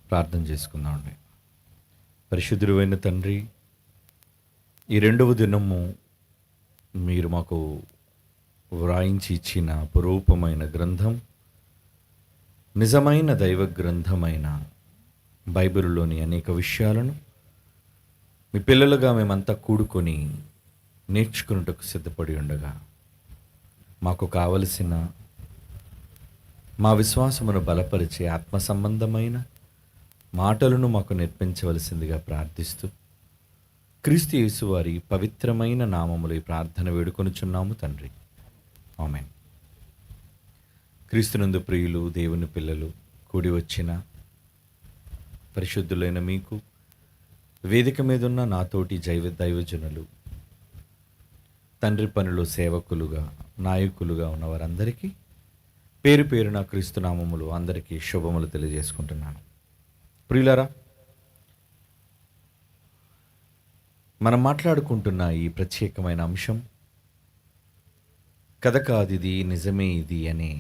ప్రార్థన చేసుకుందామండి. పరిశుద్ధుడైన తండ్రి, ఈ రెండవ దినము మీరు మాకు వ్రాయించి ఇచ్చిన అపురూపమైన గ్రంథం, నిజమైన దైవ గ్రంథమైన బైబిలులోని అనేక విషయాలను మీ పిల్లలుగా మేమంతా కూడుకొని నేర్చుకున్నటకు సిద్ధపడి ఉండగా, మాకు కావలసిన మా విశ్వాసమును బలపరిచే ఆత్మ సంబంధమైన మాటలను మాకు నేర్పించవలసిందిగా ప్రార్థిస్తూ, క్రీస్తు యేసు వారి పవిత్రమైన నామములో ఈ ప్రార్థన వేడుకొనుచున్నాము తండ్రి, ఆమేన్. క్రీస్తునందు ప్రియులు, దేవుని పిల్లలు, కూడి వచ్చిన పరిశుద్ధులైన మీకు, వేదిక మీద ఉన్న నాతోటి దైవజనులు, తండ్రి పనిలో సేవకులుగా, నాయకులుగా ఉన్న వారందరికీ పేరు పేరున క్రీస్తు నామములు అందరికీ శుభములు తెలియజేసుకుంటున్నాను. ప్రియులారా, మనం మాట్లాడుకుంటున్న ఈ ప్రత్యేకమైన అంశం కథ కాదిది, నిజమే ఇది అనే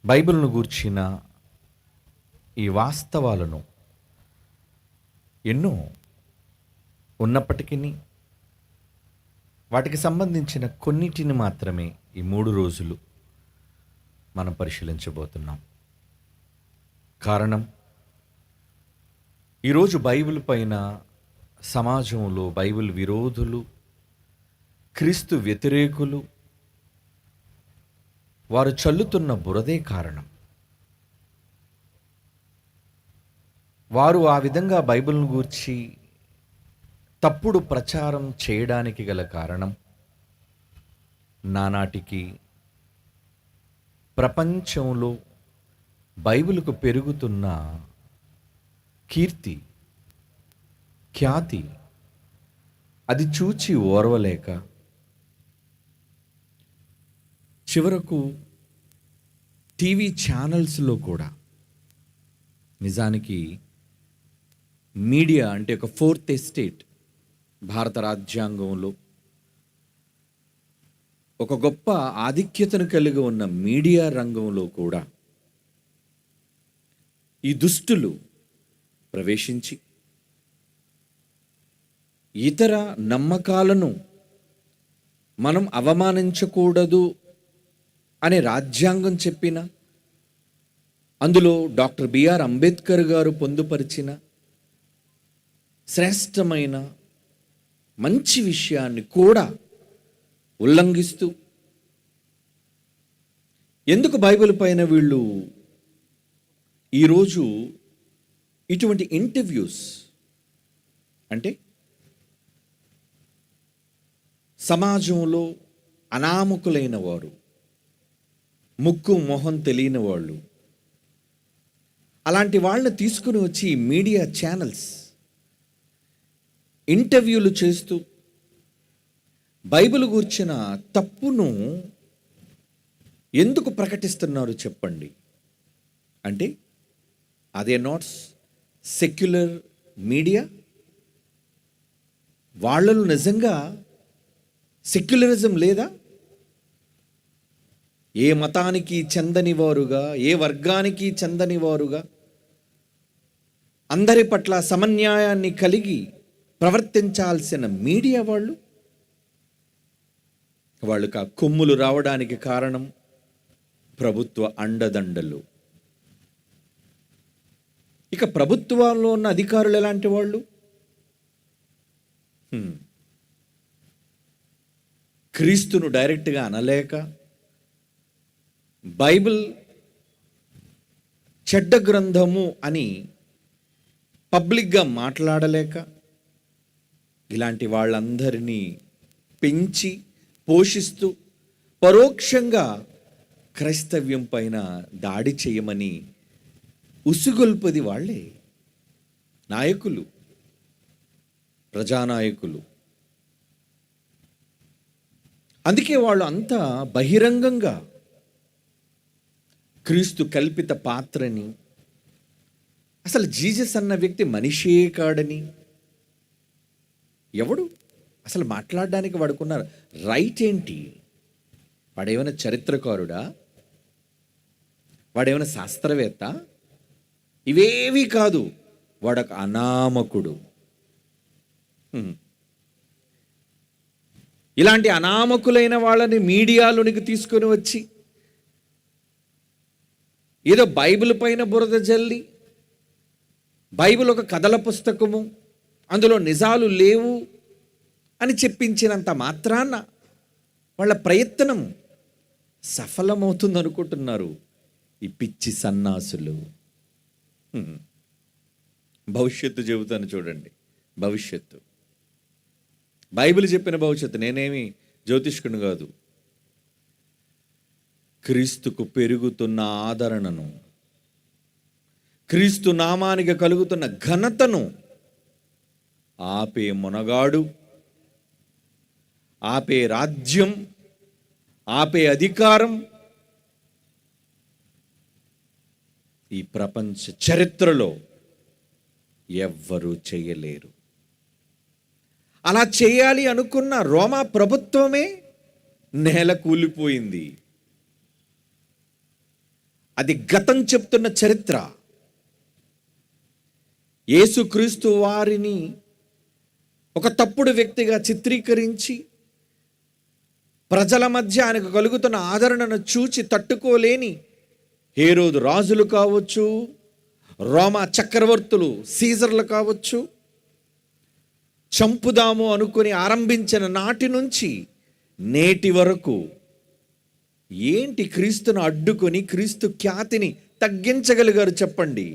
బైబిల్ను గూర్చిన ఈ వాస్తవాలను ఎన్నో ఉన్నప్పటికీ వాటికి సంబంధించిన కొన్నిటిని మాత్రమే ఈ 3 రోజులు మనం పరిశీలించబోతున్నాం. కారణం, ఈరోజు బైబిల్ పైన సమాజంలో బైబిల్ విరోధులు, క్రీస్తు వ్యతిరేకులు వారు చల్లుతున్న బురదే కారణం. వారు ఆ విధంగా బైబిల్ను గూర్చి తప్పుడు ప్రచారం చేయడానికి గల కారణం, నానాటికి ప్రపంచంలో బైబిల్కు పెరుగుతున్న కీర్తి, ఖ్యాతి, అది చూచి ఓర్వలేక చివరకు టీవీ ఛానల్స్లో కూడా, నిజానికి మీడియా అంటే ఒక 4th ఎస్టేట్ భారత రాజ్యాంగంలో ఒక గొప్ప ఆధిక్యతను కలిగి ఉన్న మీడియా రంగంలో కూడా ఈ దుష్టులు ప్రవేశించి ఇతర నమ్మకాలను మనం అవమానించకూడదు అనే రాజ్యాంగం చెప్పిన, అందులో డాక్టర్ బిఆర్ అంబేద్కర్ గారు పొందుపరిచిన శ్రేష్టమైన మంచి విషయాన్ని కూడా ఉల్లంఘిస్తూ, ఎందుకు బైబిల్ పైన వీళ్ళు ఈరోజు ఇటువంటి ఇంటర్వ్యూస్, అంటే సమాజంలో అనామకులైన వారు, ముక్కు మొహం తెలియని వాళ్ళు, అలాంటి వాళ్ళని తీసుకుని వచ్చి మీడియా ఛానల్స్ ఇంటర్వ్యూలు చేస్తూ బైబిల్ గూర్చిన తప్పును ఎందుకు ప్రకటిస్తున్నారు చెప్పండి? అంటే అదే నాట్ సెక్యులర్ మీడియా? వాళ్ళలో నిజంగా సెక్యులరిజం లేదా? ఏ మతానికి చెందని వారుగా, ఏ వర్గానికి చెందని వారుగా అందరి పట్ల సమన్యాయాన్ని కలిగి ప్రవర్తించాల్సిన మీడియా వాళ్ళకు ఆ కొమ్ములు రావడానికి కారణం ప్రభుత్వ అండదండలు. ఇక ప్రభుత్వాల్లో ఉన్న అధికారులు ఎలాంటి వాళ్ళు? క్రీస్తును డైరెక్ట్గా అనలేక, బైబిల్ చెడ్డ గ్రంథము అని పబ్లిక్గా మాట్లాడలేక, ఇలాంటి వాళ్ళందరినీ పెంచి పోషిస్తూ పరోక్షంగా క్రైస్తవ్యం పైన దాడి చేయమని ఉసిగొల్పది వాళ్ళే, నాయకులు, ప్రజానాయకులు. అందుకే వాళ్ళు అంతా బహిరంగంగా క్రీస్తు కల్పిత పాత్రని, అసలు జీసస్ అన్న వ్యక్తి మనిషే కాడని, ఎవడు అసలు మాట్లాడడానికి వాడుకున్న రైట్ ఏంటి? వాడేమైనా చరిత్రకారుడా? వాడేమైనా శాస్త్రవేత్త? ఇవేవి కాదు, వాడొక అనామకుడు. ఇలాంటి అనామకులైన వాళ్ళని మీడియాలోనికి తీసుకొని వచ్చి ఏదో బైబిల్ పైన బురద జల్లి, బైబిల్ ఒక కథల పుస్తకము, అందులో నిజాలు లేవు అని చెప్పించినంత మాత్రాన వాళ్ళ ప్రయత్నం సఫలమవుతుంది అనుకుంటున్నారు ఈ పిచ్చి సన్నాసులు. భవిష్యత్తు చెబుతాను చూడండి. భవిష్యత్తు, బైబిల్ చెప్పిన భవిష్యత్తు. నేనేమి జ్యోతిష్కుని కాదు. క్రీస్తుకు పెరుగుతున్న ఆదరణను, క్రీస్తు నామానికి కలుగుతున్న ఘనతను ఆపే మునగాడు, ఆపే రాజ్యం, ఆపే అధికారం ఈ ప్రపంచ చరిత్రలో ఎవ్వరూ చేయలేరు. అలా చేయాలి అనుకున్న రోమా ప్రభుత్వమే నేల కూలిపోయింది. అది గతం చెప్తున్న చరిత్ర. యేసుక్రీస్తు వారిని ఒక తప్పుడు వ్యక్తిగా చిత్రీకరించి ప్రజల మధ్య ఆయనకు కలుగుతున్న ఆదరణను చూచి తట్టుకోలేని హేరోదు రాజులు కావచ్చు, రోమా చక్రవర్తులు సీజర్లు కావచ్చు, చంపుదాము అనుకుని ఆరంభించిన నాటి నుంచి నేటి వరకు ఏంటి క్రీస్తును అడ్డుకొని క్రీస్తు ఖ్యాతిని తగ్గించగలిగారు చెప్పండి?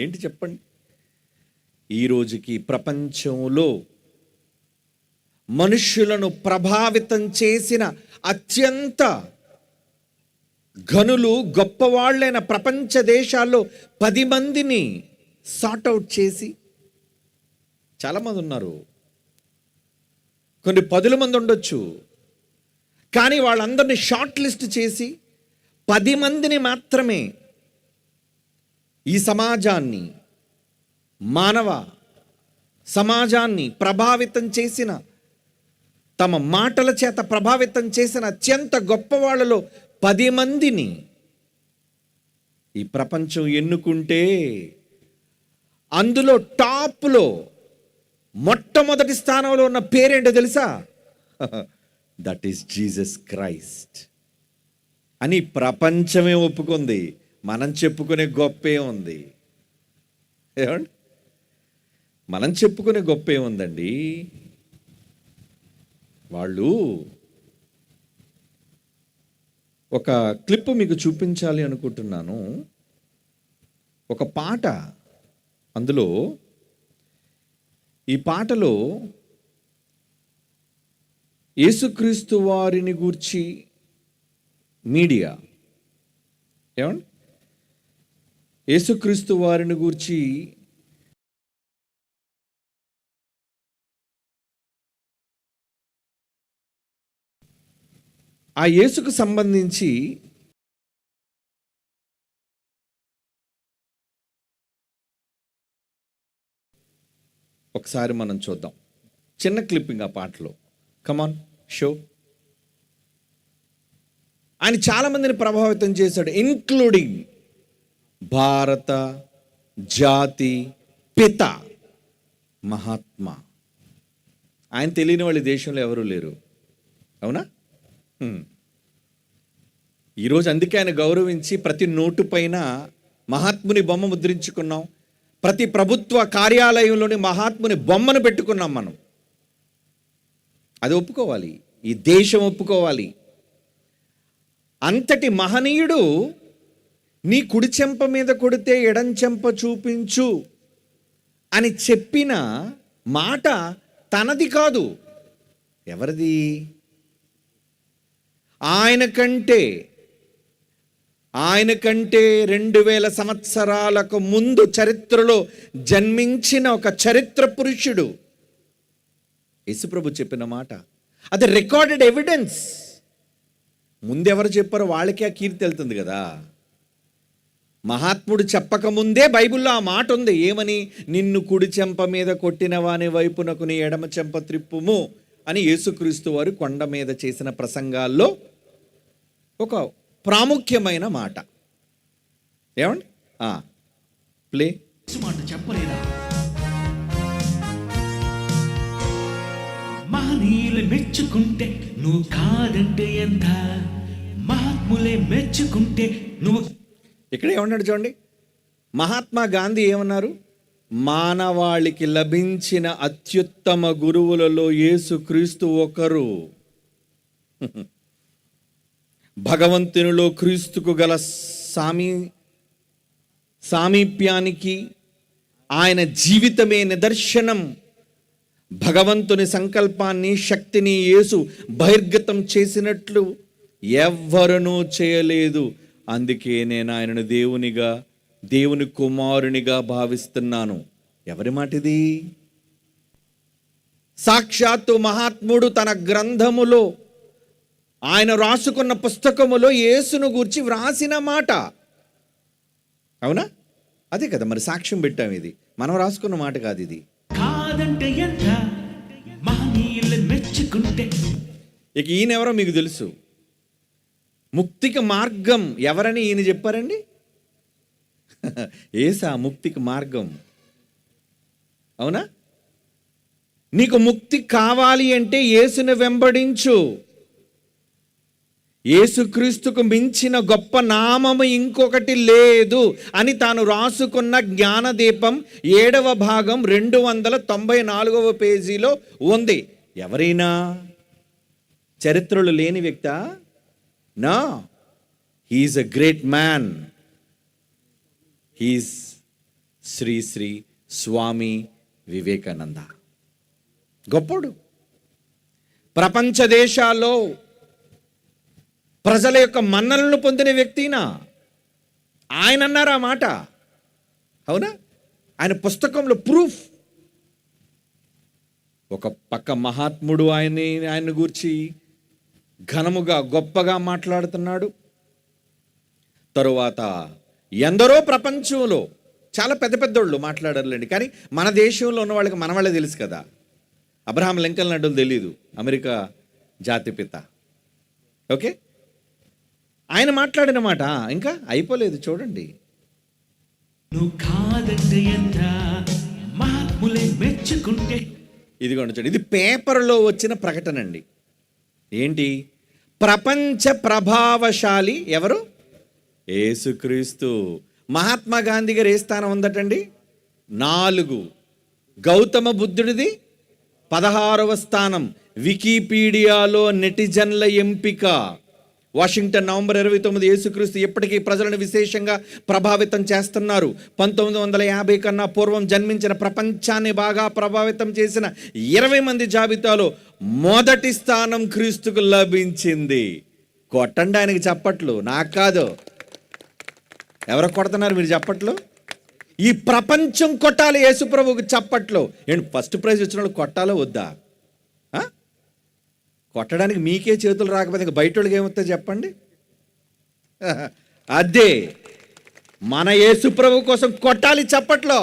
ఏంటి చెప్పండి? ఈ రోజుకి ప్రపంచంలో మనుష్యులను ప్రభావితం చేసిన అత్యంత ఘనులు, గొప్పవాళ్ళైన ప్రపంచ దేశాల్లో 10 మందిని సార్ట్అవుట్ చేసి, చాలామంది ఉన్నారు, కొన్ని 10 మంది ఉండొచ్చు, కానీ వాళ్ళందరినీ షార్ట్ లిస్ట్ చేసి 10 మందిని మాత్రమే ఈ సమాజాన్ని, మానవ సమాజాన్ని ప్రభావితం చేసిన, తమ మాటల చేత ప్రభావితం చేసిన అత్యంత గొప్ప వాళ్ళలో 10 మందిని ఈ ప్రపంచం ఎన్నుకుంటే అందులో టాప్లో మొట్టమొదటి స్థానంలో ఉన్న పేరేంటో తెలుసా? దట్ ఈస్ జీసస్ క్రైస్ట్ అని ప్రపంచమే ఒప్పుకుంది. మనం చెప్పుకునే గొప్పే ఉంది. ఏమండి, మనం చెప్పుకునే గొప్పే ఉందండి. వాళ్ళు ఒక క్లిప్ మీకు చూపించాలి అనుకుంటున్నాను. ఒక పాట, అందులో ఈ పాటలో యేసుక్రీస్తు వారిని గూర్చి మీడియా, ఏమండి, యేసుక్రీస్తు వారిని గూర్చి ఆ యేసుకు సంబంధించి ఒకసారి మనం చూద్దాం. చిన్న క్లిప్పింగ్ ఆ పాటలో. కమాన్, షో. ఆయన చాలామందిని ప్రభావితం చేశాడు, ఇంక్లూడింగ్ భారత జాతి పిత మహాత్మా. ఆయన తెలియని వాళ్ళు దేశంలో ఎవరూ లేరు, అవునా? ఈరోజు అందుకే ఆయన గౌరవించి ప్రతి నోటు పైన మహాత్ముని బొమ్మ ముద్రించుకున్నాం. ప్రతి ప్రభుత్వ కార్యాలయంలోని మహాత్ముని బొమ్మను పెట్టుకున్నాం మనం. అది ఒప్పుకోవాలి, ఈ దేశం ఒప్పుకోవాలి. అంతటి మహనీయుడు నీ కుడి చెంప మీద కొడితే ఎడం చెంప చూపించు అని చెప్పిన మాట తనది కాదు. ఎవరిది? ఆయన కంటే 2000 సంవత్సరాలకు ముందు చరిత్రలో జన్మించిన ఒక చరిత్ర పురుషుడు యేసుప్రభు చెప్పిన మాట. అది రికార్డెడ్ ఎవిడెన్స్. ముందెవరు చెప్పారో వాళ్ళకే ఆ కీర్తి వెళ్తుంది కదా. మహాత్ముడు చెప్పకముందే బైబిల్లో ఆ మాట ఉంది. ఏమని? నిన్ను కుడి చెంప మీద కొట్టిన వాని వైపునకు నీ ఎడమ చెంప త్రిప్పుము అని యేసుక్రీస్తు వారు కొండ మీద చేసిన ప్రసంగాల్లో ఒక ప్రాముఖ్యమైన మాట. ఏమండి? ప్లే. మాట చెప్పలేదా? మహనీయులు మెచ్చుకుంటే నువ్వు కాదంటే ఎంత, మహాత్ములే మెచ్చుకుంటే నువ్వు. ఇక్కడ ఏమన్నాడు చూడండి, మహాత్మా గాంధీ ఏమన్నారు? మానవాళికి లభించిన అత్యుత్తమ గురువులలో యేసుక్రీస్తు ఒకరు. భగవంతునిలో క్రీస్తుకు గల సామీప్యానికి ఆయన జీవితమే నిదర్శనం. భగవంతుని సంకల్పాన్ని, శక్తిని యేసు బహిర్గతం చేసినట్లు ఎవ్వరనూ చేయలేదు. అందుకే నేను ఆయనను దేవుని కుమారునిగా భావిస్తున్నాను. ఎవరి మాటిది? సాక్షాత్తు మహాత్ముడు తన గ్రంథములో, ఆయన రాసుకున్న పుస్తకములో యేసును గూర్చి వ్రాసిన మాట. అవునా? అదే కదా మరి సాక్ష్యం పెట్టాం. ఇది మనం రాసుకున్న మాట కాదు. ఇది కాదంటే ఎంత, మహనీయులు మెచ్చుకుంటే. ఇక ఈయన ఎవరో మీకు తెలుసు. ముక్తికి మార్గం ఎవరని ఈయన చెప్పారండి? ఏసా ముక్తికి మార్గం. అవునా? నీకు ముక్తి కావాలి అంటే యేసుని వెంబడించు. యేసుక్రీస్తుకు మించిన గొప్ప నామము ఇంకొకటి లేదు అని తాను రాసుకున్న జ్ఞానదీపం 7వ భాగం 294వ పేజీలో ఉంది. ఎవరైనా చరిత్రలు లేని వ్యక్తా? No, he's a great man. He's Shri Shri Swami Vivekananda. గొప్పడు. ప్రపంచ దేశాల్లో ప్రజల యొక్క మన్ననలను పొందిన వ్యక్తినా ఆయన అన్నారు ఆ మాట. అవునా? ఆయన పుస్తకంలో ప్రూఫ్. ఒక పక్క మహాత్ముడు ఆయన గూర్చి ఘనముగా గొప్పగా మాట్లాడుతున్నాడు. తరువాత ఎందరో ప్రపంచంలో చాలా పెద్ద పెద్దోళ్ళు మాట్లాడారులేండి, కానీ మన దేశంలో ఉన్న వాళ్ళకి మన వాళ్ళే తెలుసు కదా. అబ్రహాం లింకన్ అంటే తెలీదు, అమెరికా జాతిపిత. ఓకే, ఆయన మాట్లాడిన మాట ఇంకా అయిపోలేదు. చూడండి, నువ్వు కాదంటే ఎంత, మహాత్ములే మెచ్చుకుంటే. ఇదిగోండి చూడండి, ఇది పేపర్లో వచ్చిన ప్రకటన అండి. ఏంటి? ప్రపంచ ప్రభావశాలి ఎవరు? యేసుక్రీస్తు. మహాత్మా గాంధీ గారు ఏ స్థానం ఉందటండి? 4. గౌతమ బుద్ధుడిది 16వ స్థానం. వికీపీడియాలో నెటిజన్ల ఎంపిక. Washington November 29. యేసుక్రీస్తు ఎప్పటికీ ప్రజలను విశేషంగా ప్రభావితం చేస్తున్నారు. 1950 కన్నా పూర్వం జన్మించిన, ప్రపంచాన్ని బాగా ప్రభావితం చేసిన 20 మంది జాబితాలో మొదటి స్థానం క్రీస్తుకు లభించింది. కొట్టండి ఆయనకి చప్పట్లు, నాకు కాదు. ఎవరు కొడుతున్నారు మీరు చప్పట్లు? ఈ ప్రపంచం కొట్టాలి యేసుప్రభువుకి చప్పట్లు. ఏంటి ఫస్ట్ ప్రైజ్ వచ్చిన వాళ్ళు కొట్టాలో వద్దా? కొట్టడానికి మీకే చేతులు రాకపోతే ఇంకా బయట వాళ్ళకి ఏమవుతుందో చెప్పండి. అదే మన యేసుప్రభు కోసం కొట్టాలి చప్పట్లో.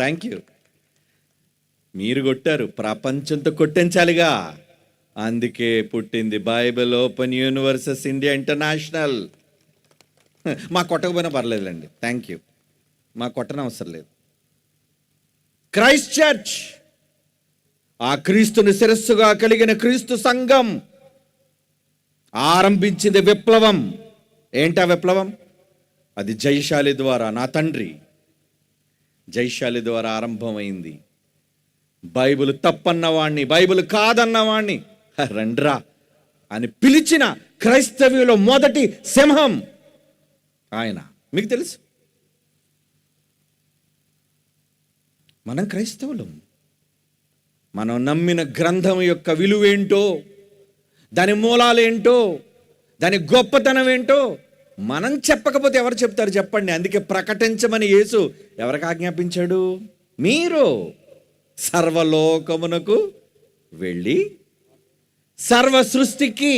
Thank you. మీరు కొట్టారు, ప్రపంచంతో కొట్టించాలిగా. అందుకే పుట్టింది Bible open universes India international. మా కొట్టకపోయినా పర్లేదులేండి, థ్యాంక్ యూ. మా కొట్టన అవసరం లేదు. క్రైస్ట్ చర్చ్, ఆ క్రీస్తుని శిరస్సుగా కలిగిన క్రీస్తు సంఘం ఆరంభించింది విప్లవం. ఏంటా విప్లవం? అది జయశాలి ద్వారా, నా తండ్రి జయశాలి ద్వారా ఆరంభమైంది. బైబిల్ తప్పన్నవాణ్ణి, బైబిల్ కాదన్నవాణ్ణి రండ్రా అని పిలిచిన క్రైస్తవ్యులో మొదటి సింహం ఆయన. మీకు తెలుసు, మనం క్రైస్తవులం. మనం నమ్మిన గ్రంథం యొక్క విలువేంటో, దాని మూలాలేంటో, దాని గొప్పతనం ఏంటో మనం చెప్పకపోతే ఎవరు చెప్తారు చెప్పండి. అందుకే ప్రకటించమని యేసు ఎవరికి ఆజ్ఞాపించాడు? మీరు సర్వలోకమునకు వెళ్ళి సర్వ సృష్టికి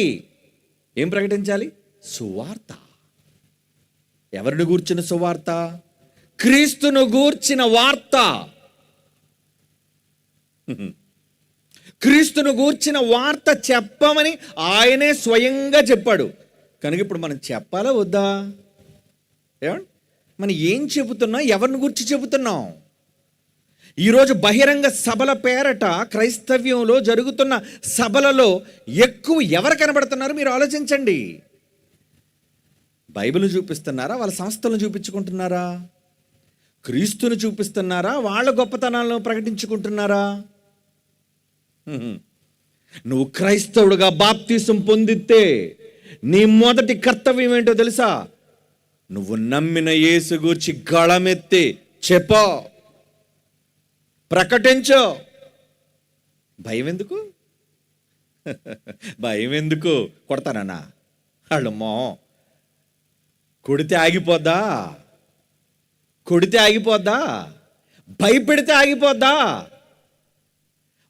ఏం ప్రకటించాలి? సువార్త. ఎవరిని గూర్చిన సువార్త? క్రీస్తును గూర్చిన వార్త. క్రీస్తును గూర్చిన వార్త చెప్పమని ఆయనే స్వయంగా చెప్పాడు. కనుక ఇప్పుడు మనం చెప్పాలా వద్దా? ఏమండి, మనం ఏం చెబుతున్నాం, ఎవరిని గురించి చెబుతున్నాం? ఈరోజు బహిరంగ సభల పేరట క్రైస్తవ్యంలో జరుగుతున్న సభలలో ఎక్కువ ఎవరు కనబడుతున్నారు మీరు ఆలోచించండి. బైబిల్ చూపిస్తున్నారా, వాళ్ళ సంస్థలను చూపించుకుంటున్నారా? క్రీస్తుని చూపిస్తున్నారా, వాళ్ళ గొప్పతనాలను ప్రకటించుకుంటున్నారా? నువ్వు క్రైస్తవుడుగా బాప్తీసం పొందితే నీ మొదటి కర్తవ్యం ఏంటో తెలుసా? నువ్వు నమ్మిన యేసు గూర్చి గళమెత్తి చెప్పో, ప్రకటించో. భయం ఎందుకు? భయం ఎందుకు? కొడతానన్నా వాళ్ళమ్మో, కొడితే ఆగిపోద్దా? కొడితే ఆగిపోద్దా? భయపెడితే ఆగిపోద్దా?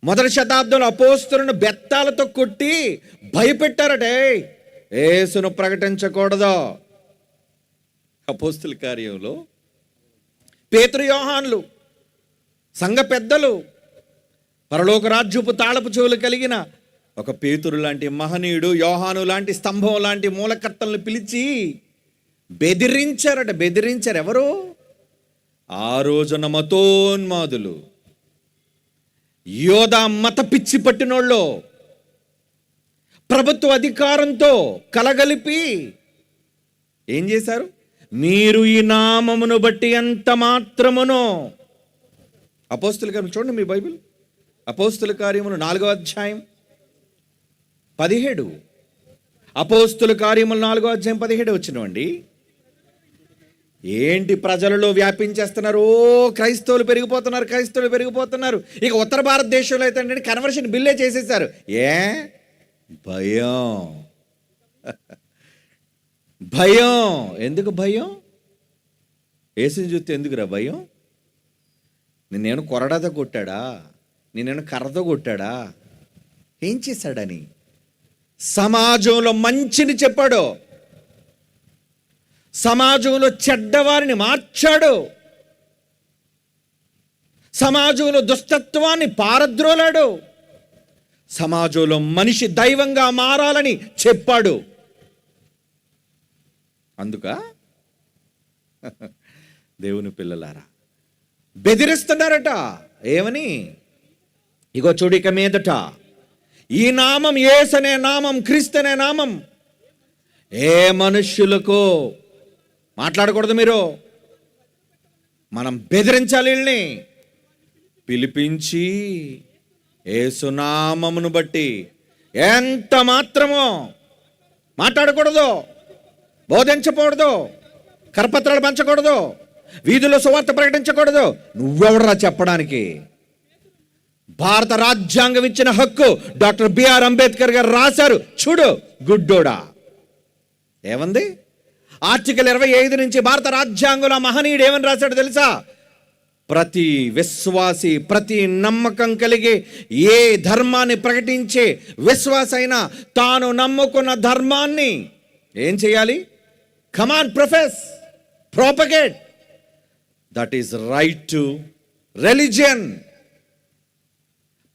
మొదటి శతాబ్దంలో అపోస్తలులను బెత్తాలతో కొట్టి భయపెట్టారటే, యేసును ప్రకటించకూడదు. అపోస్తల కార్యంలో పేతురు, యోహానులు, సంఘ పెద్దలు, పరలోక రాజ్యపు తాళపు చెవులు కలిగిన ఒక పేతురు లాంటి మహనీయుడు, యోహాను లాంటి స్తంభం లాంటి మూలకర్తలను పిలిచి బెదిరించారట. బెదిరించారు ఎవరు? ఆ రోజున మతోన్మాదులు, యోధా మత పిచ్చి పట్టినోళ్ళు, ప్రభుత్వ అధికారంతో కలగలిపి ఏం చేశారు? మీరు ఈ నామమును బట్టి ఎంత మాత్రమునో. అపోస్తుల కార్యములు చూడండి మీ బైబిల్, అపోస్తుల కార్యములు 4వ అధ్యాయం 17. అపోస్తుల కార్యములు 4వ అధ్యాయం 17 వచ్చినవండి. ఏంటి ప్రజలలో వ్యాపించేస్తున్నారు? ఓ క్రైస్తవులు పెరిగిపోతున్నారు, క్రైస్తవులు పెరిగిపోతున్నారు. ఇక ఉత్తర భారతదేశంలో అయితే అంటే కన్వర్షన్ బిల్లే చేసేసారు. ఏ భయం? భయం ఎందుకు? భయం యేసుని చూస్తే ఎందుకురా భయం? నిన్నేను కొరడాతో కొట్టాడా? నిన్నేను కర్రతో కొట్టాడా? ఏం చేశాడని? సమాజంలో మంచిని చెప్పాడు, సమాజంలో చెడ్డవారిని మార్చాడు, సమాజంలో దుష్టత్వాన్ని పారద్రోలాడు, సమాజంలో మనిషి దైవంగా మారాలని చెప్పాడు. అందుక దేవుని పిల్లలారా బెదిరిస్తున్నారట. ఏమని? ఇగో చూడు, ఇక మీదట ఈ నామం, యేసు అనే నామం, క్రీస్తు అనే నామం ఏ మనుష్యులకు మాట్లాడకూడదు. మీరు మనం బెదిరించాలి, వీళ్ళని పిలిపించి యేసునామమును బట్టి ఎంత మాత్రమో మాట్లాడకూడదు, బోధించకూడదు, కరపత్రాలు పంచకూడదు, వీధుల్లో సువార్త ప్రకటించకూడదు. నువ్వెవడరా చెప్పడానికి? భారత రాజ్యాంగం ఇచ్చిన హక్కు డాక్టర్ బిఆర్ అంబేద్కర్ గారు రాశారు. చూడు గుడ్డోడా, ఏమంది? ఆర్టికల్ 25 నుంచి భారత రాజ్యాంగంలో మహనీయుడు ఏమని రాశాడు తెలుసా? ప్రతి విశ్వాసి, ప్రతి నమ్మకం కలిగి ఏ ధర్మాన్ని ప్రకటించే విశ్వాస అయినా తాను నమ్ముకున్న ధర్మాన్ని ఏం చేయాలి? కమాన్, profess, propagate. That is right to religion.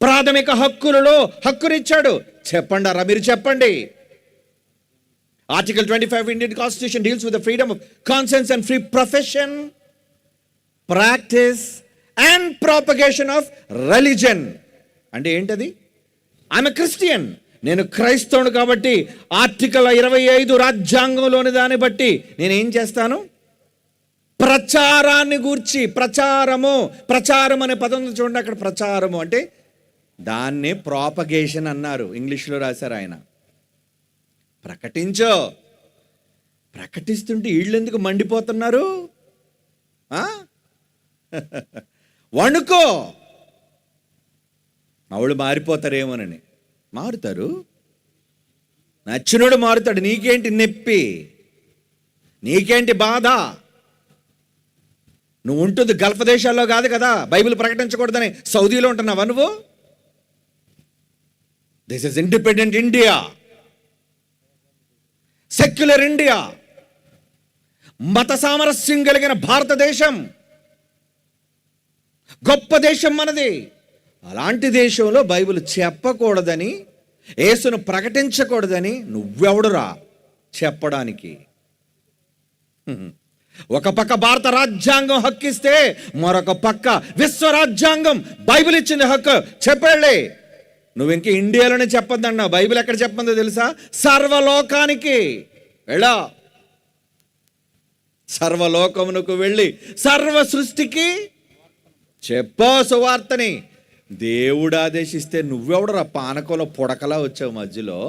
ప్రాథమిక హక్కులలో హక్కునిచ్చాడు. చెప్పండి రా, మీరు చెప్పండి. Article 25 Indian constitution deals with the freedom of conscience and free profession, practice and propagation of religion. అంటే ఏంటది? ఐఎమ్ ఎ క్రిస్టియన్, నేను క్రైస్తవుడు కాబట్టి ఆర్టికల్ 25 రాజ్యాంగంలోని దాన్ని బట్టి నేను ఏం చేస్తాను? ప్రచారాన్ని గూర్చి, ప్రచారము, ప్రచారం అనే పదం చూడండి అక్కడ. ప్రచారము అంటే దాన్నే ప్రాపగేషన్ అన్నారు, ఇంగ్లీష్లో రాశారు ఆయన. ప్రకటించో. ప్రకటిస్తుంటే వీళ్ళు ఎందుకు మండిపోతున్నారు? వణుకో. మావుళ్ళు మారిపోతారేమోనని. మారుతారు, నచ్చినోడు మారుతాడు. నీకేంటి నొప్పి? నీకేంటి బాధ? నువ్వు ఉంటుంది గల్ఫ్ దేశాల్లో కాదు కదా, బైబిల్ ప్రకటించకూడదని సౌదీలో ఉంటున్నావా నువ్వు? This is independent India, secular India, మత సామరస్యం కలిగిన భారతదేశం, గొప్ప దేశం మనది. అలాంటి దేశంలో బైబిల్ చెప్పకూడదని, యేసును ప్రకటించకూడదని నువ్వెవడురా చెప్పడానికి? ఒక పక్క భారత రాజ్యాంగం హక్కిస్తే మరొక పక్క విశ్వ రాజ్యాంగం బైబిల్ ఇచ్చింది హక్కు. చెప్పండి, నువ్వు ఇంక ఇండియాలోనే చెప్పొద్దన్నా. బైబిల్ ఎక్కడ చెప్పందో తెలుసా? సర్వలోకానికి వెళ్ళా, సర్వలోకమునకు వెళ్ళి సర్వ సృష్టికి చెప్పో సువార్తని. దేవుడు ఆదేశిస్తే నువ్వెవడరా పానకంలో పుడకలా వచ్చావు మధ్యలో?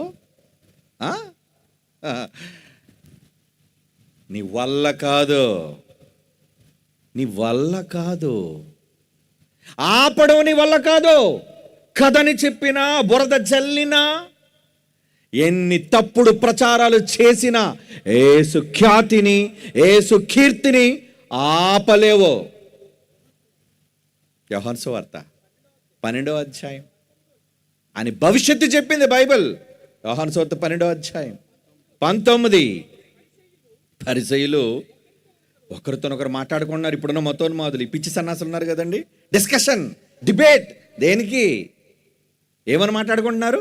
నీ వల్ల కాదు, నీ వల్ల కాదు. ఆపడం నీ వల్ల కాదు. కథని చెప్పినా, బురద జల్లినా, ఎన్ని తప్పుడు ప్రచారాలు చేసినా యేసు ఖ్యాతిని, యేసు కీర్తిని ఆపలేవో. యోహాను సువార్త 12వ అధ్యాయం అని భవిష్యత్తు చెప్పింది బైబిల్. యోహాను సువార్త 12వ అధ్యాయం 19. పరిసయ్యులు ఒకరితోనొకరు మాట్లాడుకున్నారు. ఇప్పుడున్న మతోన్మాదులు, ఈ పిచ్చి సన్నాసులు ఉన్నారు కదండి, డిస్కషన్, డిబేట్. దేనికి? ఏమని మాట్లాడుకుంటున్నారు?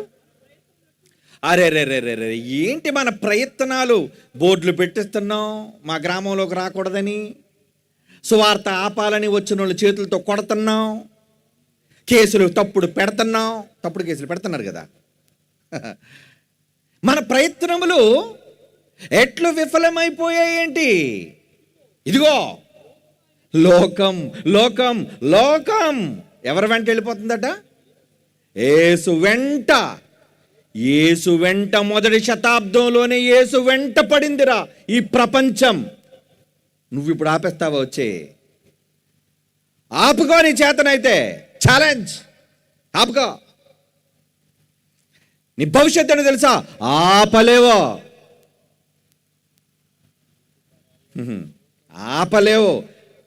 అరే రే రే రే రే ఏంటి మన ప్రయత్నాలు? బోర్డులు పెట్టిస్తున్నాం మా గ్రామంలోకి రాకూడదని, సువార్త ఆపాలని వచ్చిన వాళ్ళు చేతులతో కొడుతున్నాం, కేసులు తప్పుడు పెడుతున్నాం. తప్పుడు కేసులు పెడుతున్నారు కదా. మన ప్రయత్నములు ఎట్లు విఫలమైపోయాయి ఏంటి? ఇదిగో లోకం లోకం లోకం ఎవరి వెంట వెళ్ళిపోతుందట? యేసు వెంట. యేసు వెంట మొదటి శతాబ్దంలోనే యేసు వెంట పడిందిరా ఈ ప్రపంచం. నువ్వు ఇప్పుడు ఆపేస్తావా? వచ్చే ఆపుకో, నీ చేతనైతే. ఛాలెంజ్, ఆపుకో. నీ భవిష్యత్తు అని తెలుసా? ఆపలేవో, ఆపలేవు.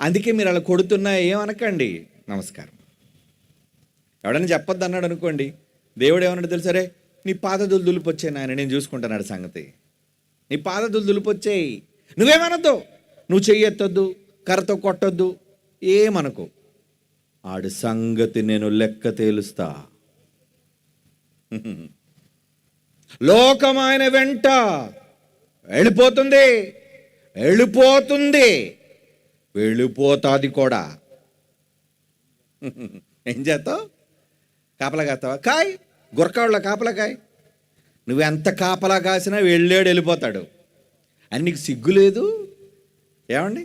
అందుకే మీరు అలా కొడుతున్నా ఏమనకండి. నమస్కారం. ఎవడైనా చెప్పొద్దు అన్నాడు అనుకోండి, దేవుడు ఏమన్నాడు తెలుసరే? నీ పాదదులు దులిపొచ్చాయి నాయన, నేను చూసుకుంటాను సంగతి. నీ పాదదులు దులిపొచ్చాయి, నువ్వేమనొద్దు, నువ్వు చెయ్యొత్తొద్దు, కర్రతో కొట్టొద్దు, ఏమనకు. ఆడి సంగతి నేను లెక్క తేలుస్తా. లోకం ఆయన వెంట వెళ్ళిపోతుంది, వెళ్ళిపోతుంది, వెళ్ళిపోతాది కూడా. ఏం చేస్తావు? కాపలా కాస్తావా? కాయ్, గురకాళ్ళ కాపలా కాయ్. నువ్వెంత కాపలా కాసినా వెళ్ళిపోతాడు. అని నీకు సిగ్గు లేదు? ఏమండి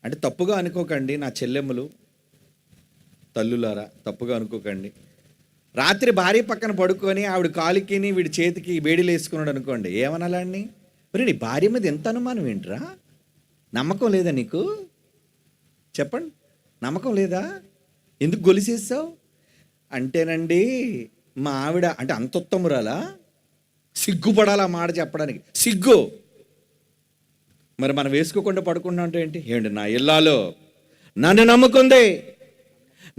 అంటే తప్పుగా అనుకోకండి నా చెల్లెమ్మలు, తల్లులారా, తప్పుగా అనుకోకండి. రాత్రి భార్య పక్కన పడుకొని ఆవిడ కాలికిని వీడి చేతికి బేడీలు వేసుకున్నాడు అనుకోండి, ఏమనాలండి? మరి నీ భార్య మీద ఎంత అనుమానం ఏంట్రా? నమ్మకం లేదా నీకు? చెప్పండి, నమ్మకం లేదా? ఎందుకు గొలిసేసావు? అంటేనండి మా ఆవిడ అంటే అంత ఉత్తమురాలా? సిగ్గుపడాలా మాట చెప్పడానికి? సిగ్గు. మరి మనం వేసుకోకుండా పడుకున్నా అంటే ఏంటి? ఏంటి నా ఇల్లాలో నన్ను నమ్ముకుంది,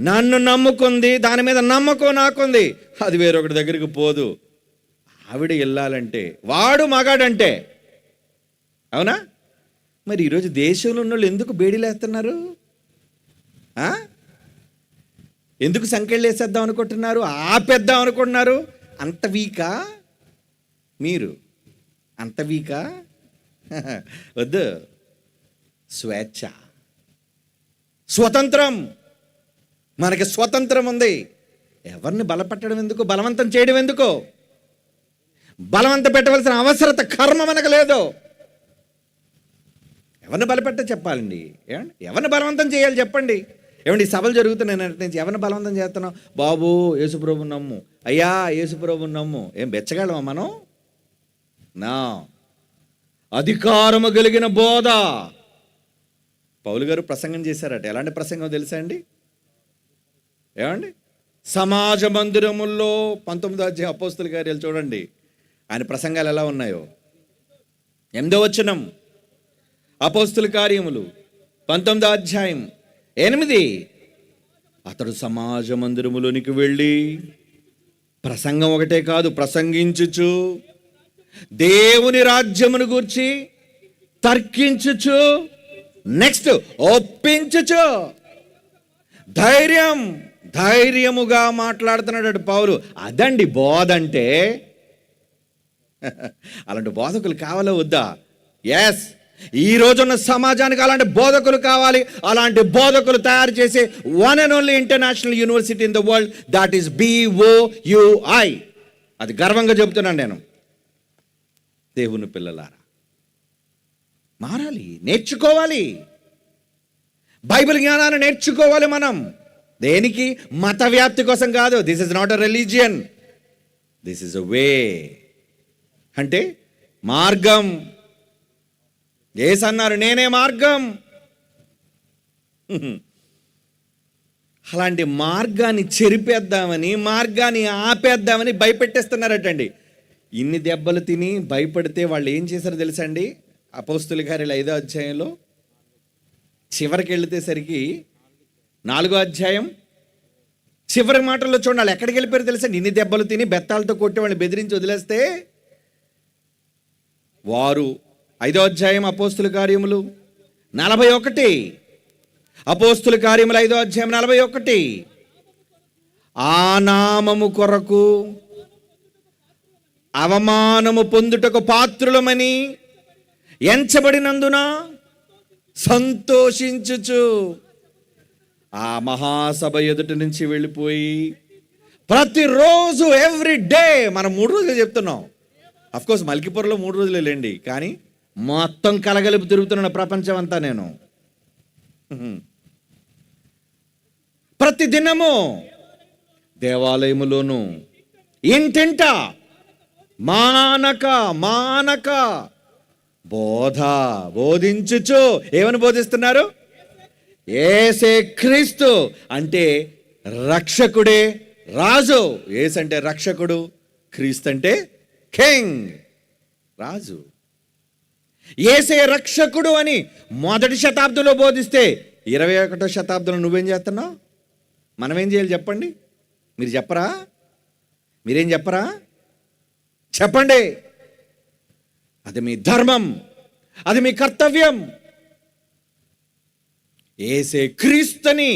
నన్ను నమ్ముకుంది, దాని మీద నమ్మకం నాకుంది, అది వేరొకటి దగ్గరికి పోదు. ఆవిడ వెళ్ళాలంటే వాడు మగాడంటే. అవునా? మరి ఈరోజు దేశంలో ఉన్న వాళ్ళు ఎందుకు బేడీలేస్తున్నారు? ఎందుకు సంకెళ్ళు వేసేద్దాం అనుకుంటున్నారు? ఆపేద్దాం అనుకుంటున్నారు? అంత వీకా మీరు? అంత వీకా? వద్దు. స్వేచ్ఛ, స్వతంత్రం. మనకి స్వతంత్రం ఉంది. ఎవరిని బలపెట్టడం ఎందుకు? బలవంతం చేయడం ఎందుకు? బలవంత పెట్టవలసిన అవసరత, కర్మ మనకు లేదు. ఎవరిని బలపెట్ట చెప్పాలండి? ఏమండి, ఎవరిని బలవంతం చేయాలి చెప్పండి? ఏమండి, సభలు జరుగుతున్నాయి నుంచి ఎవరిని బలవంతం చేస్తున్నాం? బాబు యేసుప్రభు నమ్ము, అయ్యా యేసుప్రభు నమ్ము. ఏం బెచ్చగలమా మనం? నా అధికారము కలిగిన బోధ. పౌలు గారు ప్రసంగం చేశారట. ఎలాంటి ప్రసంగం తెలుసా అండి? ఏమండి, సమాజ మందిరముల్లో 19వ అధ్యాయం అపోస్తల కార్యాలు చూడండి, ఆయన ప్రసంగాలు ఎలా ఉన్నాయో. 8వ వచనం, అపోస్తల కార్యములు 19వ అధ్యాయం 8. అతడు సమాజ మందిరములోనికి వెళ్ళి ప్రసంగం ఒకటే కాదు, ప్రసంగించుచు దేవుని రాజ్యమును గూర్చి తర్కించుచు, నెక్స్ట్ ఒప్పించుచు, ధైర్యం ధైర్యముగా మాట్లాడుతున్నాడు పౌలు. అదండి బోధ అంటే. అలాంటి బోధకులు కావాలా వద్దా? ఎస్, ఈ రోజున్న సమాజానికి అలాంటి బోధకులు కావాలి. అలాంటి బోధకులు తయారు చేసే one and only international university in the world, that is BOUI. అది గర్వంగా చెబుతున్నాను నేను. దేవుని పిల్లలారా, మారాలి, నేర్చుకోవాలి, బైబిల్ జ్ఞానాన్ని నేర్చుకోవాలి మనం. దేనికి? మత వ్యాప్తి కోసం కాదు. This is not a religion, this is a way. అంటే మార్గం. యేసు అన్నారు, నేనే మార్గం. అలాంటి మార్గాన్ని చెరిపేద్దామని, మార్గాన్ని ఆపేద్దామని భయపెట్టేస్తున్నారటండి. ఇన్ని దెబ్బలు తిని భయపడితే వాళ్ళు ఏం చేశారో తెలుసా అండి? అపోస్తుల కార్యాలు 5వ అధ్యాయంలో చివరికి వెళితేసరికి 4వ అధ్యాయం చివరి మాటల్లో చూడండి, వాళ్ళు ఎక్కడికి వెళ్ళిపోయారు తెలుసా? ఇన్ని దెబ్బలు తిని బెత్తాలతో కొట్టి వాళ్ళని బెదిరించి వదిలేస్తే వారు 5వ అధ్యాయం అపోస్తుల కార్యములు 41, అపోస్తుల కార్యములు 5వ అధ్యాయం 41, ఆ నామము కొరకు అవమానము పొందుటకు పాత్రులమని ఎంచబడినందున సంతోషించుచు ఆ మహాసభ ఎదుటి నుంచి వెళ్ళిపోయి ప్రతిరోజు ఎవ్రీ డే, మనం 3 రోజులు చెప్తున్నాం. అఫ్కోర్స్ మల్కిపురంలో 3 రోజులే లేండి, కానీ మొత్తం కలగలిపి తిరుగుతున్నాను ప్రపంచం అంతా నేను. ప్రతి దినము దేవాలయములోను ఇంటింట మానక బోధించుచు. ఏమని బోధిస్తున్నారు? యేసే క్రీస్తు అంటే రక్షకుడే రాజు. యేసు అంటే రక్షకుడు, క్రీస్తు అంటే కింగ్, రాజు. యేసే రక్షకుడు అని 1వ శతాబ్దంలో బోధిస్తే 21వ శతాబ్దంలో నువ్వేం చేస్తున్నావు? మనమేం చేయాలి చెప్పండి? మీరు చెప్పరా? మీరేం చెప్పరా? చెప్పండి. అది మీ ధర్మం, అది మీ కర్తవ్యం. యేసే క్రీస్తుని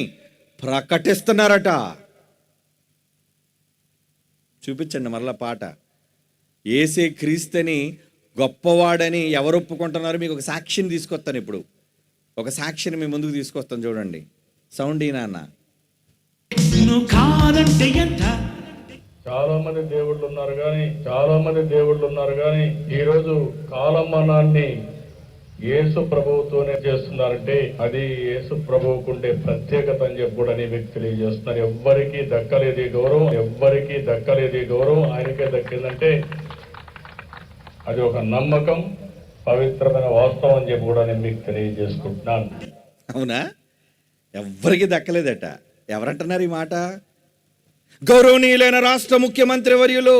ప్రకటిస్తున్నారట. చూపించండి మరలా పాట. యేసే క్రీస్తుని గొప్పవాడని ఎవరు ఒప్పుకుంటున్నారు? మీకు ఒక సాక్షిని తీసుకొస్తాను. ఇప్పుడు ఒక సాక్షిని మీ ముందుకు తీసుకొస్తాను, చూడండి. సౌండ్ ఈ నాన్న. నువ్వు కాదంటే ఎంత? చాలా మంది దేవుళ్ళు ఉన్నారు కానీ ఈరోజు కాలమానాన్ని యేసు ప్రభువుతోనే చేస్తున్నారంటే అది యేసు ప్రభువుకుండే ప్రత్యేకత అని చెప్పి కూడా నీ వ్యక్తి తెలియజేస్తున్నారు. ఎవ్వరికీ దక్కలేదు ఈ గౌరవం, ఆయనకే దక్కిందంటే అది ఒక నమ్మకం, పవిత్రమైన వాస్తవం అని చెప్పి కూడా నేను మీకు తెలియజేసుకుంటున్నాను. అవునా? ఎవ్వరికి దక్కలేదట. ఎవరంటున్నారు ఈ మాట? గౌరవనీయులైన రాష్ట్ర ముఖ్యమంత్రి వర్యులు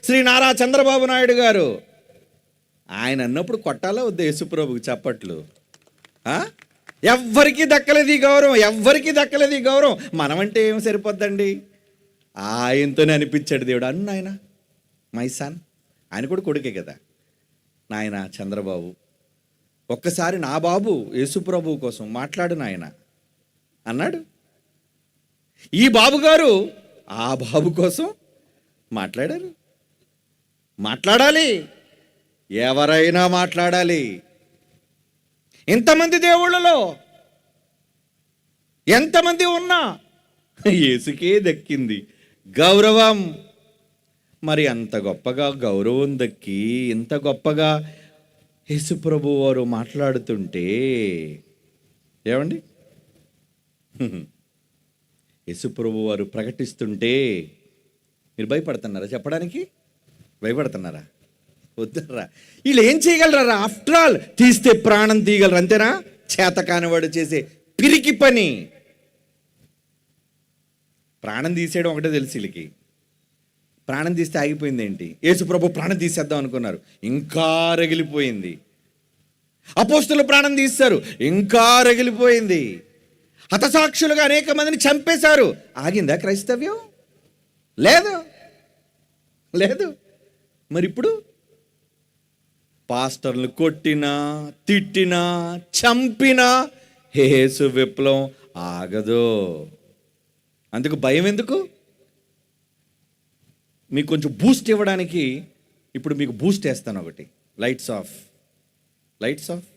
శ్రీ నారా చంద్రబాబు నాయుడు గారు. ఆయన అన్నప్పుడు కొట్టాలా వద్ద యేసుప్రభుకి చప్పట్లు? ఎవ్వరికి దక్కలేదు ఈ గౌరవం, మనమంటే ఏం సరిపోద్దండి? ఆయనతోనే అనిపించాడు దేవుడు. ఆయన మై సన్, ఆయన కూడా కొడుకే కదా నాయన చంద్రబాబు. ఒక్కసారి నా బాబు యేసుప్రభు కోసం మాట్లాడు నాయన అన్నాడు. ఈ బాబు గారు ఆ బాబు కోసం మాట్లాడారు. మాట్లాడాలి, ఎవరైనా మాట్లాడాలి. ఇంతమంది దేవుళ్ళలో ఎంతమంది ఉన్నా యేసుకే దక్కింది గౌరవం. మరి అంత గొప్పగా గౌరవం దక్కి ఇంత గొప్పగా యేసుప్రభు వారు మాట్లాడుతుంటే ఏమండి, యేసుప్రభు వారు ప్రకటిస్తుంటే మీరు భయపడుతున్నారా? చెప్పడానికి భయపడుతున్నారా? వద్దరా. వీళ్ళు ఏం చేయగలరా? ఆఫ్టర్ ఆల్ తీస్తే ప్రాణం తీయగలరు, అంతేనా? చేత కానివాడు చేసే పిరికి పని. ప్రాణం తీసేయడం ఒకటే తెలుసు వీళ్ళకి. ప్రాణం తీస్తే ఆగిపోయింది ఏంటి? యేసుప్రభు ప్రాణం తీసేద్దాం అనుకున్నారు, ఇంకా రగిలిపోయింది. అపోస్తులు ప్రాణం తీశారు, ఇంకా రగిలిపోయింది. హతసాక్షులుగా అనేక మందిని చంపేశారు. ఆగిందా క్రైస్తవ్యం? లేదు. మరి ఇప్పుడు పాస్టర్లు కొట్టినా, తిట్టినా, చంపినా యేసు విప్లవం ఆగదు. అందుకు భయం ఎందుకు? మీకు కొంచెం బూస్ట్ ఇవ్వడానికి ఇప్పుడు మీకు బూస్ట్ వేస్తాను. ఒకటి, లైట్స్ ఆఫ్. Lights off.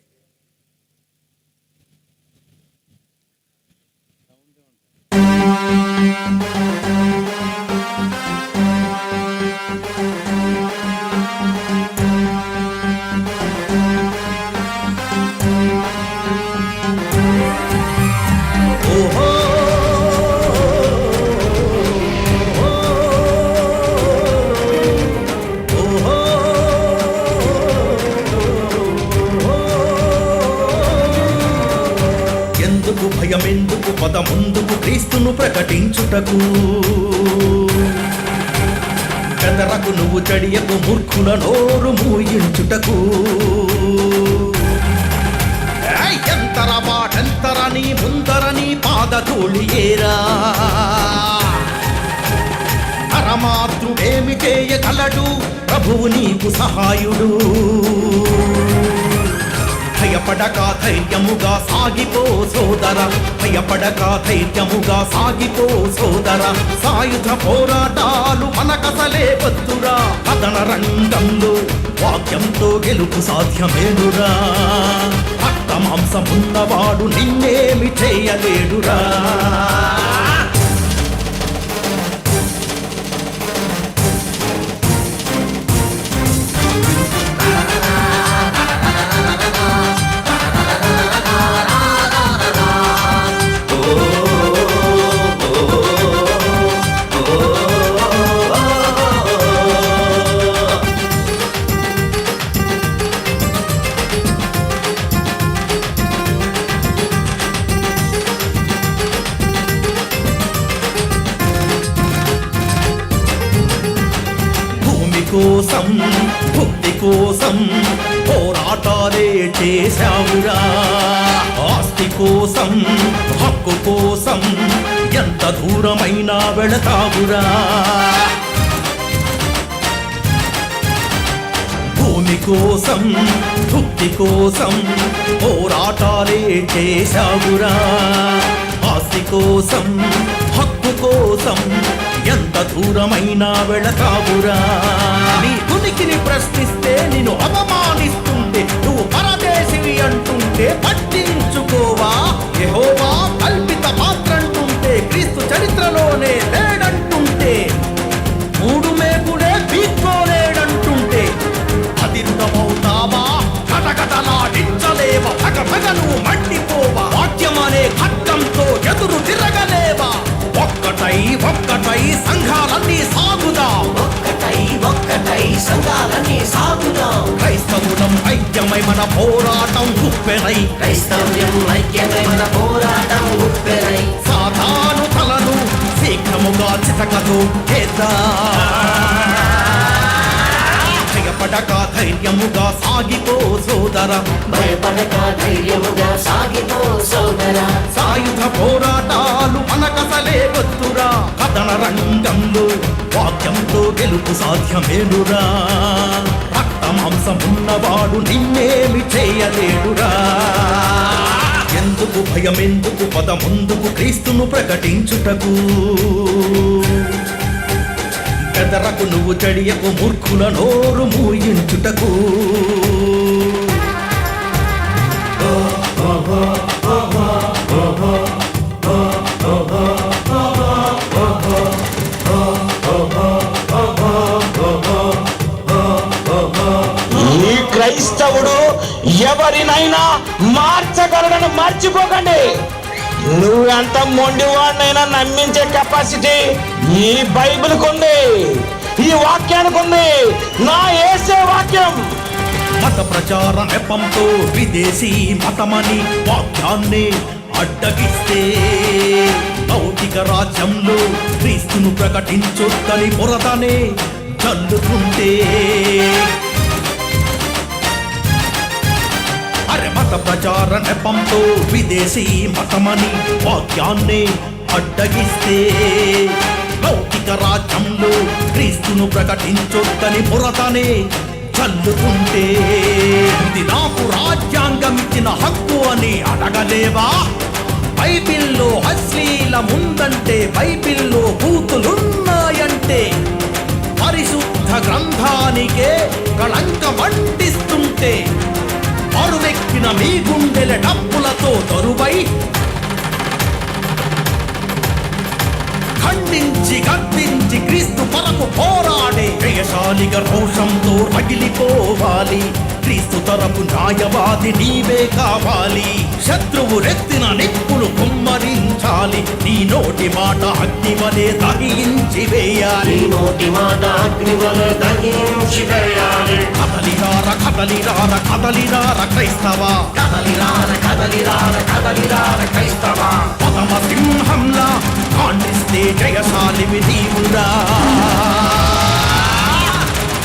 ఎందుకు భయమెందుకు, పద ముందుకు క్రీస్తును ప్రకటించుటకు. కదరకు నువ్వు చడియకు, మూర్ఖుల నోరు మూయించుటకు. ఎంతర వాటెంతర నీ ముందర నీ పాదధూళి ఏరా. పరమాత్ముడేమి చేయగలడు, ప్రభువు నీకు సహాయుడు. భయపడక ధైర్యముగా సాగిపో సోదర, భయపడక ధైర్యముగా సాగిపో సోదర. సాయుధ పోరాటాలు మనకసలే వద్దురా. కథన రంగంలో వాక్యంతో గెలుపు సాధ్యమేనురా. రక్త మాంసమున్నవాడు నిన్నేమి చేయలేడురా. కోసం భక్తి కోసం పోరాటాలే చేశావురా. ఆస్తి కోసం హక్కు కోసం ఎంత దూరమైనా వెళతావురా. భూమి కోసం భక్తి కోసం పోరాటాలే చేశావురా. ఆస్తి కోసం హక్కు కోసం ఎంత దూరమైనా వెళతావురా. నీ ఉనికిని ప్రశ్నిస్తే నిన్ను అవమానిస్తుంటే, నువ్వు పరదేశివి అంటుంటే పట్టించుకోవా. యెహోవా కల్పిత పాత్రంటుంటే, క్రీస్తు చరిత్రలోనే లేడంటుంటే, మూడు మేకుడే పీక్కోలేడంటుంటే అతిరుతమవుతావా? కటకటలాడించలేవా? భగభగ నువ్వు మండిపోవా? వాక్యమనే ఖడ్గంతో ఎదురు తిరగలేవా? ఒక్కటై ఒక్కటై సంఘాలన్నీ సాగుదాం. ఒక్కటై ఒక్కటై సంఘాలన్నీ సాగుదాం. క్రైస్తవులం ఐక్యమై మన పోరాటం ఉప్పెనై. క్రైస్తవ్యం ఐక్యమై మన పోరాటం ఉప్పెనై. సాతాను తలను శీఘ్రముగా చితకతో భయపడక ధైర్యముగా సాగిపో సోదర, భయపడక ధైర్యముగా సాగిపో సోదర. సాయుధ పోరాటాలు మనకసలే వద్దురా. కథన రంగంలో వాక్యంతో గెలుపు సాధ్యమేనురా. రక్త మాంసమున్నవాడు నిన్నేమి చేయలేడురా. ఎందుకు భయమెందుకు, పద ముందుకు క్రీస్తును ప్రకటించుటకు. పెదరకు నువ్వు చడియకు, మూర్ఖుల నోరు మూయించుటకు. ఈ క్రైస్తవుడు ఎవరినైనా మార్చగలడని మర్చిపోకండి. నువ్వెంత మొండివాడినైనా నమ్మించే కెపాసిటీ ఈ బైబిల్కి ఉంది, ఈ వాక్యానికి ఉంది. నా యేసే వాక్యం. మత ప్రచార నెపంతో విదేశీ మతమని వాక్యాన్ని అడ్డగిస్తే, భౌతిక రాజ్యంలో క్రీస్తును ప్రకటించొద్దని బురదనే చల్లుతుంటే, అరే మత ప్రచార నెపంతో విదేశీ మతమని వాక్యాన్ని అడ్డగిస్తే, భౌతిక రాజ్యంలో క్రీస్తును ప్రకటించొద్దని బురదనే చల్లుతుంటే, ఇది నాకు రాజ్యాంగం ఇచ్చిన హక్కు అని అడగలేవా? బైబిల్లో అశ్లీలముందంటే బైబిల్లో బూతులున్నాయంటే పరిశుద్ధ గ్రంథానికే కళంకమంటిస్తుంటే అరువెక్కిన మీ గుండెల డప్పులతో తరువై ఖండించి గర్తించి క్రీస్తు కొరకు పోరాడే జయశాలిగా రోషంతో రగిలిపోవాలి. క్రీస్తు తరపు న్యాయవాది నీవే కావాలి. శత్రువు రెత్తిన నిప్పులు కుమ్మరించాలి. నీ నోటి మాట అగ్నివలే దహించి వేయాలి. నీ నోటి మాట అగ్నివలె దహించి వేయాలి. కదలిరార కదలిరార కదలిరార క్రైస్తవ, కదలిరార కదలిరార కదలిరార క్రైస్తవ, పదమ సింహంలా కాండిస్తే జయశాలివి నీవురా.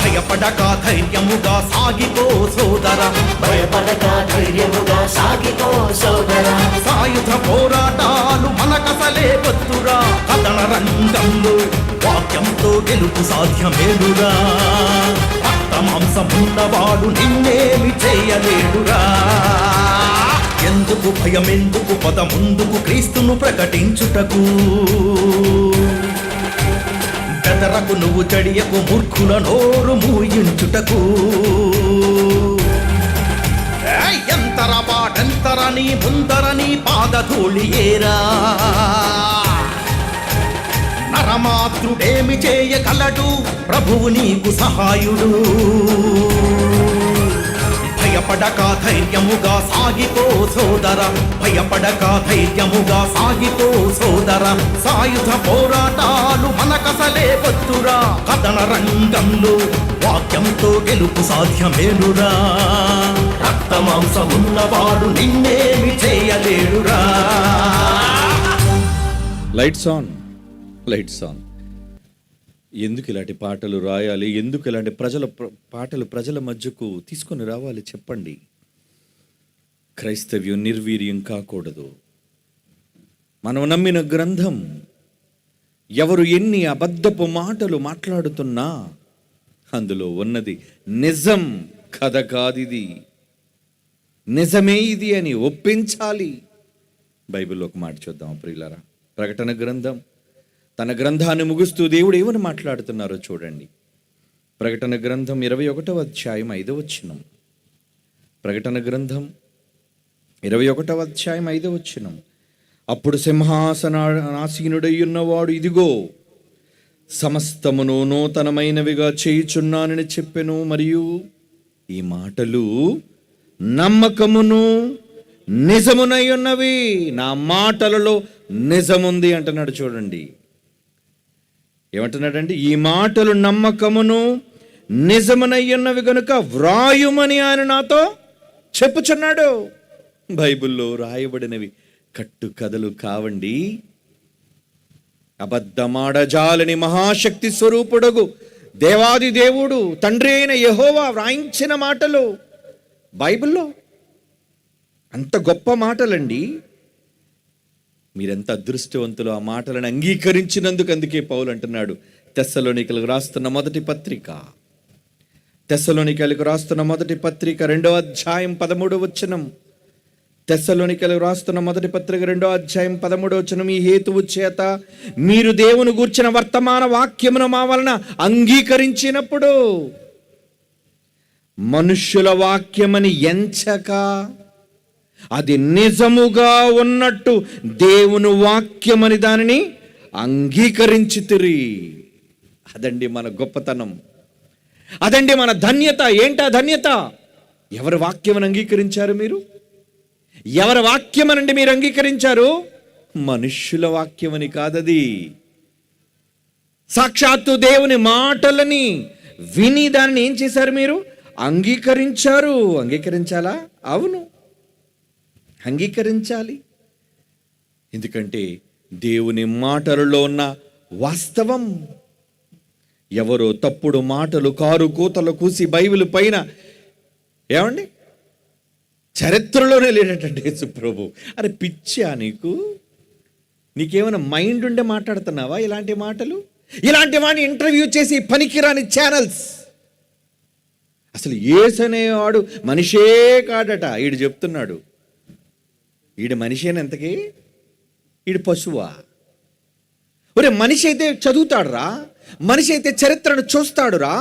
భయపడక ధైర్యముగా సాగిపో సోదర, భయపడక ధైర్యముగా సాగిపో సోదర. సాయుధ పోరాటాలు మనకసలే వద్దురా. కథన రంగంలో వాక్యంతో గెలుపు సాధ్యమేనురా. రక్త మాంసమున్నవాడు నిన్నేమి చేయలేడురా. ఎందుకు భయమెందుకు, పద ముందుకు క్రీస్తును ప్రకటించుటకు. బెదరకు నువ్వు చడియకు, మూర్ఖుల నోరు మూయించుటకు. ఎంతర పాటెంతర నీ ముందర నీ పాదధూళి ఏరా. నరమాతృడేమి చేయగలడు, ప్రభువు నీకు సహాయుడు. భయపడక ధైర్యముగా సాగిపో సోదర, భయపడక ధైర్యముగా సాగిపో సోదర. సాయుధ పోరాటాలు మనకసలే వద్దురా. కథన రంగంలో వాక్యంతో గెలుపు సాధ్యమేనురా. రక్త మాంసమున్నవాడు నిన్నేమి చేయలేడురా. Lights on, lights on. ఎందుకు ఇలాంటి పాటలు రాయాలి? ఎందుకు ఇలాంటి పాటలు ప్రజల మధ్యకు తీసుకొని రావాలి చెప్పండి. క్రైస్తవ్యం నిర్వీర్యం కాకూడదు. మనం నమ్మిన గ్రంథం ఎవరు ఎన్ని అబద్ధపు మాటలు మాట్లాడుతున్నా అందులో ఉన్నది నిజం, కథ కాదిది, నిజమే ఇది అని ఒప్పించాలి. బైబిల్లో ఒక మాట చూద్దాం ప్రియులారా. ప్రకటన గ్రంథం తన గ్రంథాన్ని ముగుస్తూ దేవుడు ఏమని మాట్లాడుతున్నారో చూడండి. ప్రకటన గ్రంథం 21వ అధ్యాయం 5వ వచనం. ప్రకటన గ్రంథం 21వ అధ్యాయం 5వ వచనం. అప్పుడు సింహాసనాసీనుడై ఉన్నవాడు ఇదిగో సమస్తమును నూతనమైనవిగా చేయుచున్నానని చెప్పెను. మరియు ఈ మాటలు నమ్మకమును నిజమునై ఉన్నవి. నా మాటలలో నిజముంది అంటున్నాడు చూడండి. ఏమంటున్నాడండి? ఈ మాటలు నమ్మకమును నిజమునయ్యున్నవి కనుక వ్రాయుమని ఆయన నాతో చెప్పుచున్నాడు. బైబిల్లో రాయబడినవి కట్టు కథలు కావండి. అబద్ధమాడజాలని మహాశక్తి స్వరూపుడగు దేవాది దేవుడు తండ్రి అయిన యెహోవా వ్రాయించిన మాటలు బైబిల్లో. అంత గొప్ప మాటలండి. మీరెంత అదృష్టవంతులు ఆ మాటలను అంగీకరించినందుకు. అందుకే పౌలు అంటున్నాడు తెస్సలోనికలకు రాస్తున్న మొదటి పత్రిక, తెస్సలోనికలకు రాస్తున్న మొదటి పత్రిక 2వ అధ్యాయం 13వ వచనం. తెస్సలోనికలకు రాస్తున్న మొదటి పత్రిక 2వ అధ్యాయం 13వ వచనం. ఈ హేతువు చేత మీరు దేవుని గూర్చిన వర్తమాన వాక్యమును మా వలన అంగీకరించినప్పుడు మనుష్యుల వాక్యమని ఎంచక అది నిజముగా ఉన్నట్టు దేవుని వాక్యమని దానిని అంగీకరించితిరి. అదండి మన గొప్పతనం, అదండి మన ధన్యత. ఏంటా ధన్యత? ఎవరి వాక్యమని అంగీకరించారు మీరు? ఎవరి వాక్యమనండి మీరు అంగీకరించారు? మనుష్యుల వాక్యమని కాదది. సాక్షాత్తు దేవుని మాటలని విని దానిని ఏం చేశారు మీరు? అంగీకరించారు. అంగీకరించాలా? అవును, అంగీకరించాలి. ఎందుకంటే దేవుని మాటలలో ఉన్న వాస్తవం. ఎవరో తప్పుడు మాటలు కారు కూతలు కూసి బైబిల్ పైన ఏమండి చరిత్రలోనే లేనటువంటి యేసు ప్రభు. అరే పిచ్చా నీకు? నీకేమైనా మైండ్ ఉండే మాట్లాడుతున్నావా ఇలాంటి మాటలు? ఇలాంటి వాడిని ఇంటర్వ్యూ చేసి పనికిరాని ఛానల్స్. అసలు యేసు అనేవాడు మనిషే కాడట. ఈడు చెప్తున్నాడు. ఈడు మనిషేనా? ఎంతకీ వీడు పశువా? ఒరే, మనిషి అయితే చదువుతాడురా, మనిషి అయితే చరిత్రను చూస్తాడురా,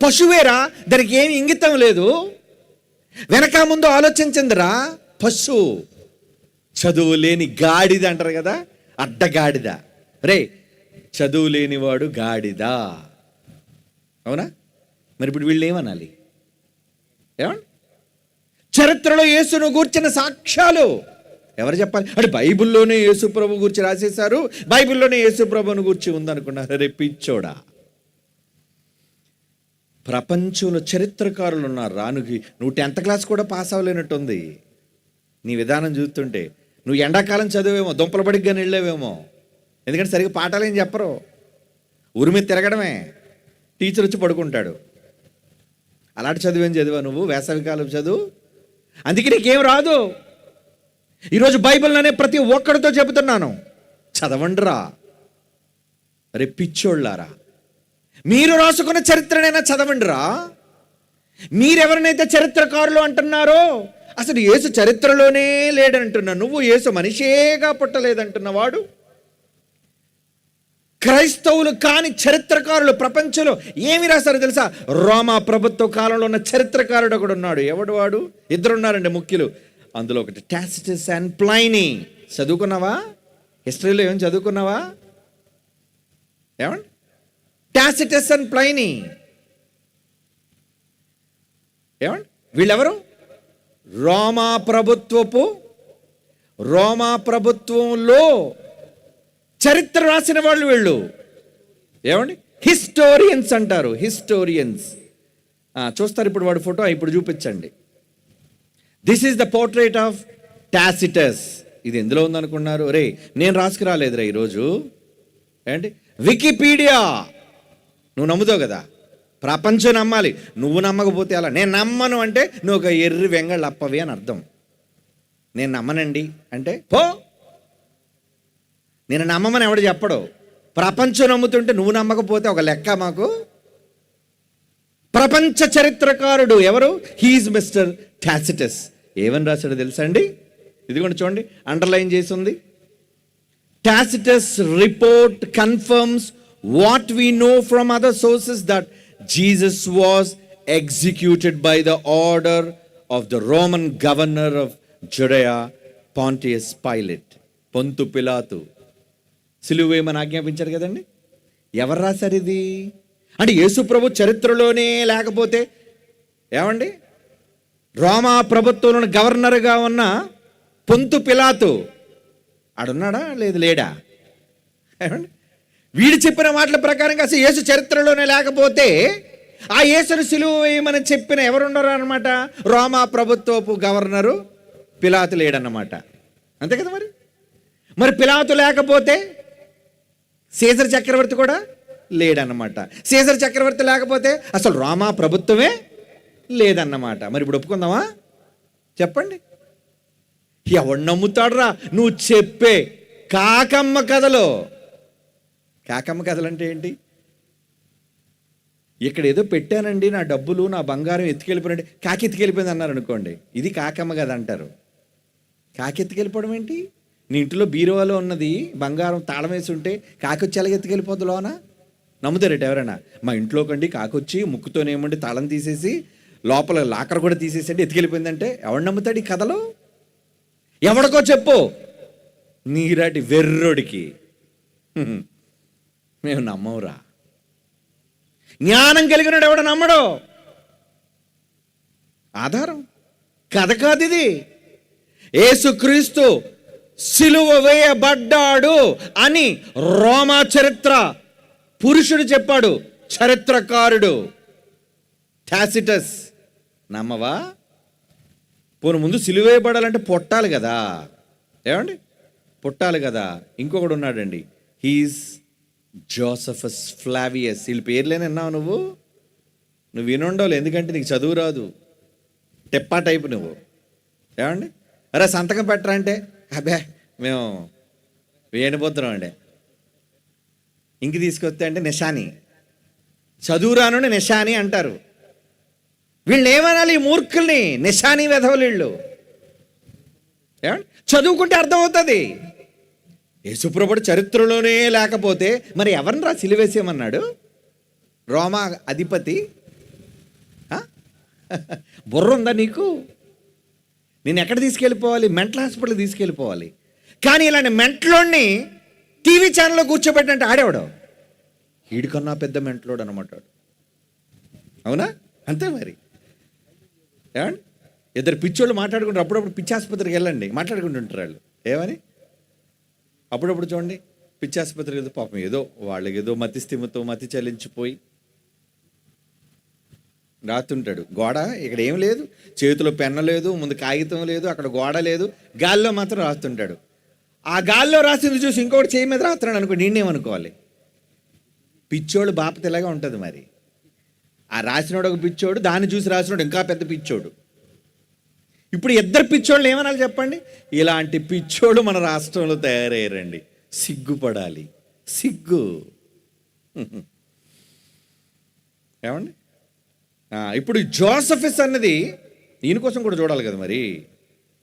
పశువేరా, దానికి ఏమి ఇంగితం లేదు, వెనక ముందు ఆలోచించిందిరా, పశు. చదువు లేని గాడిద అంటారు కదా, అడ్డగాడిద. రే, చదువు లేనివాడు గాడిద. అవునా? మరి ఇప్పుడు వీళ్ళు ఏమనాలి? ఏమండి? చరిత్రలో యేసును గూర్చిన సాక్ష్యాలు ఎవరు చెప్పాలి? అంటే బైబిల్లోనే యేసు ప్రభు గురించి రాసేశారు, బైబిల్లోనే యేసు ప్రభుని గురించి ఉందనుకున్నారు. రే పిచ్చోడా, ప్రపంచంలో చరిత్రకారులు ఉన్నారు. నువ్వు 10th క్లాస్ కూడా పాస్ అవ్వలేనట్టుంది నీ విధానం చూస్తుంటే. నువ్వు ఎండాకాలం చదివేమో, దుంపల బడికి కానీ వెళ్ళేవేమో, ఎందుకంటే సరిగ్గా పాఠాలు ఏం చెప్పరు, ఊరి మీద తిరగడమే, టీచర్ వచ్చి పడుకుంటాడు. అలాంటి చదివేం చదివా నువ్వు? వేసవికాలం చదువు. అందుకే నీకేం రాదు. ఈరోజు బైబిల్లోనే ప్రతి ఒక్కడితో చెబుతున్నాను, చదవండిరా. అరే పిచ్చోళ్ళారా, మీరు రాసుకున్న చరిత్రనైనా చదవండిరా. మీరెవరినైతే చరిత్రకారులు అంటున్నారో, అసలు యేసు చరిత్రలోనే లేడంటున్నా నువ్వు, యేసు మనిషేగా పుట్టలేదంటున్నవాడు. క్రైస్తవులు కాని చరిత్రకారులు ప్రపంచంలో ఏమి రాశారో తెలుసా? రోమా ప్రభుత్వ కాలంలో ఉన్న చరిత్రకారుడు ఒకడు ఉన్నాడు. ఎవడు వాడు? 2 ఉన్నారండి ముఖ్యులు. అందులో ఒకటి టాసిటస్ అండ్ ప్లైనీ. చదువుకున్నావా? హిస్టరీలో ఏం చదువుకున్నావా? ఏమండి? టాసిటస్ అండ్ ప్లైనీ ఏమండి? వీళ్ళెవరు? రోమా ప్రభుత్వంలో చరిత్ర రాసిన వాళ్ళు వీళ్ళు. ఏమండి? హిస్టోరియన్స్ అంటారు, హిస్టోరియన్స్. చూస్తారు ఇప్పుడు వాడి ఫోటో, ఇప్పుడు చూపించండి. This is the portrait of Tacitus. ఇది ఎందులో ఉందనుకున్నారు? రే, నేను రాసుకురాలేదురా ఈరోజు. ఏంటి? వికీపీడియా. నువ్వు నమ్ముతావు కదా, ప్రపంచం నమ్మాలి. నువ్వు నమ్మకపోతే అలా. నేను నమ్మను అంటే నువ్వు ఒక ఎర్రి వెంగళ్ళు అప్పవి అని అర్థం. నేను నమ్మనండి అంటే పో. నేను నమ్మమని ఎవడు చెప్పడు. ప్రపంచం నమ్ముతుంటే నువ్వు నమ్మకపోతే ఒక లెక్క మాకు. ప్రపంచ చరిత్రకారుడు ఎవరు? He is mister Tacitus. ఏమని రాశాడో తెలుసా అండి? ఇదిగోండి చూడండి, అండర్లైన్ చేసి ఉంది. Tacitus report confirms what we know from other sources that Jesus was executed by the order of the Roman governor of Judea, Pontius Pilate. పొంతు పిలాతు సిలువ వేయమని ఆజ్ఞాపించారు కదండి. ఎవరు రాశారు ఇది? అంటే యేసు ప్రభు చరిత్రలోనే లేకపోతే ఏమండి? రోమా ప్రభుత్వంలో గవర్నర్గా ఉన్న పొంతు పిలాతు ఆడున్నాడా? లేదు, లేడా? ఏమండి? వీడు చెప్పిన మాటల ప్రకారంగా అసలు యేసు చరిత్రలోనే లేకపోతే ఆ యేసును సిలువ వేయమని చెప్పిన ఎవరున్నారు అన్నమాట? రోమా ప్రభుత్వపు గవర్నరు పిలాతు లేడన్నమాట. అంతే కదా మరి పిలాతు లేకపోతే సీజర్ చక్రవర్తి కూడా లేడన్నమాట. సీజర్ చక్రవర్తి లేకపోతే అసలు రోమా ప్రభుత్వమే లేదన్నమాట. మరి ఇప్పుడు ఒప్పుకుందామా? చెప్పండి, ఎవడు నమ్ముతాడురా నువ్వు చెప్పే కాకమ్మ కథలో? కాకమ్మ కథలు అంటే ఏంటి? ఇక్కడ ఏదో పెట్టానండి, నా డబ్బులు నా బంగారం ఎత్తుకెళ్ళిపోయినండి, కాకి ఎత్తుకెళ్ళిపోయింది అన్నారు అనుకోండి, ఇది కాకమ్మ కథ అంటారు. కాకి ఎత్తుకెళ్ళిపోవడం ఏంటి? నీ ఇంట్లో బీరువాలో ఉన్నది బంగారం తాళం వేసి ఉంటే కాకి వచ్చి ఎలాగ ఎత్తుకెళ్ళిపోద్దు లోన? నమ్ముతారేట ఎవరైనా? మా ఇంట్లోకండి కాకొచ్చి ముక్కుతోనేమండి తాళం తీసేసి లోపల లాకర్ కూడా తీసేసి ఎత్తుకెళ్ళిపోయిందంటే ఎవడు నమ్ముతాడు ఈ కథలో? ఎవడికో చెప్పు, నీరాటి వెర్రోడికి. మేము నమ్మవురా. జ్ఞానం కలిగినాడు ఎవడ నమ్మడు. ఆధారం కథ కాదు ఇది. యేసుక్రీస్తు సిలువ వేయబడ్డాడు అని రోమా చరిత్ర పురుషుడు చెప్పాడు, చరిత్రకారుడు టాసిటస్. నమ్మవా? పోను ముందు సిలువ వేయబడాలంటే పుట్టాలి కదా. ఏమండి? పుట్టాలి కదా. ఇంకొకడు ఉన్నాడండి, హీస్ జోసఫస్ ఫ్లావియస్. వీళ్ళ పేర్లేని విన్నావు నువ్వు వినుండవు, ఎందుకంటే నీకు చదువు రాదు, టెప్పా టైపు నువ్వు. ఏమండి? అరే సంతకం పెట్టరా అంటే అబ్బే మేము వేయనిపోతున్నాం అండి. ఇంక తీసుకొస్తే అంటే నిషాని, చదువు రాను నిషాని అంటారు. వీళ్ళని ఏమనాలి? ఈ మూర్ఖుల్ని నిషాని వెధవలు వీళ్ళు. ఏమండి? చదువుకుంటే అర్థమవుతుంది. యేసుప్రభుడు చరిత్రలోనే లేకపోతే మరి ఎవరిని రా సిలువేసేయమన్నాడు? రోమా అధిపతి? బుర్ర ఉందా నీకు? నేను ఎక్కడ తీసుకెళ్ళిపోవాలి? Mental hospital తీసుకెళ్ళిపోవాలి. కానీ ఇలాంటి మెంటలోని టీవీ ఛానల్లో కూర్చోబెట్టినట్టు ఆడేవాడు. వీడికన్నా పెద్ద మెంటలోడు అనమాట. అవునా? అంతే మరి. ఏమండి, ఇద్దరు పిచ్చోళ్ళు మాట్లాడుకుంటారు. అప్పుడప్పుడు పిచ్చి ఆసుపత్రికి వెళ్ళండి, మాట్లాడుకుంటుంటారు వాళ్ళు. ఏమని? అప్పుడప్పుడు చూడండి, పిచ్చి ఆసుపత్రికి వెళ్తే పాపం ఏదో వాళ్ళకి ఏదో మతి స్థిమితో మతి చలించిపోయి రాస్తుంటాడు. గోడ ఇక్కడ ఏం లేదు, చేతిలో పెన్ను లేదు, ముందు కాగితం లేదు, అక్కడ గోడ లేదు, గాల్లో మాత్రం రాస్తుంటాడు. ఆ గాల్లో రాసింది చూసి ఇంకొకటి చేయి మీద రాస్తున్నాడు అనుకో, నేనేమనుకోవాలి? పిచ్చోడు బాపత ఇలాగా ఉంటుంది మరి. ఆ రాసినోడు ఒక పిచ్చోడు, దాన్ని చూసి రాసినోడు ఇంకా పెద్ద పిచ్చోడు. ఇప్పుడు ఇద్దరు పిచ్చోళ్ళు ఏమనాలి చెప్పండి? ఇలాంటి పిచ్చోడు మన రాష్ట్రంలో తయారయ్యారండి. సిగ్గుపడాలి, సిగ్గు. ఏమండి, ఇప్పుడు జోసఫస్ అన్నది ఈయన కోసం కూడా చూడాలి కదా మరి.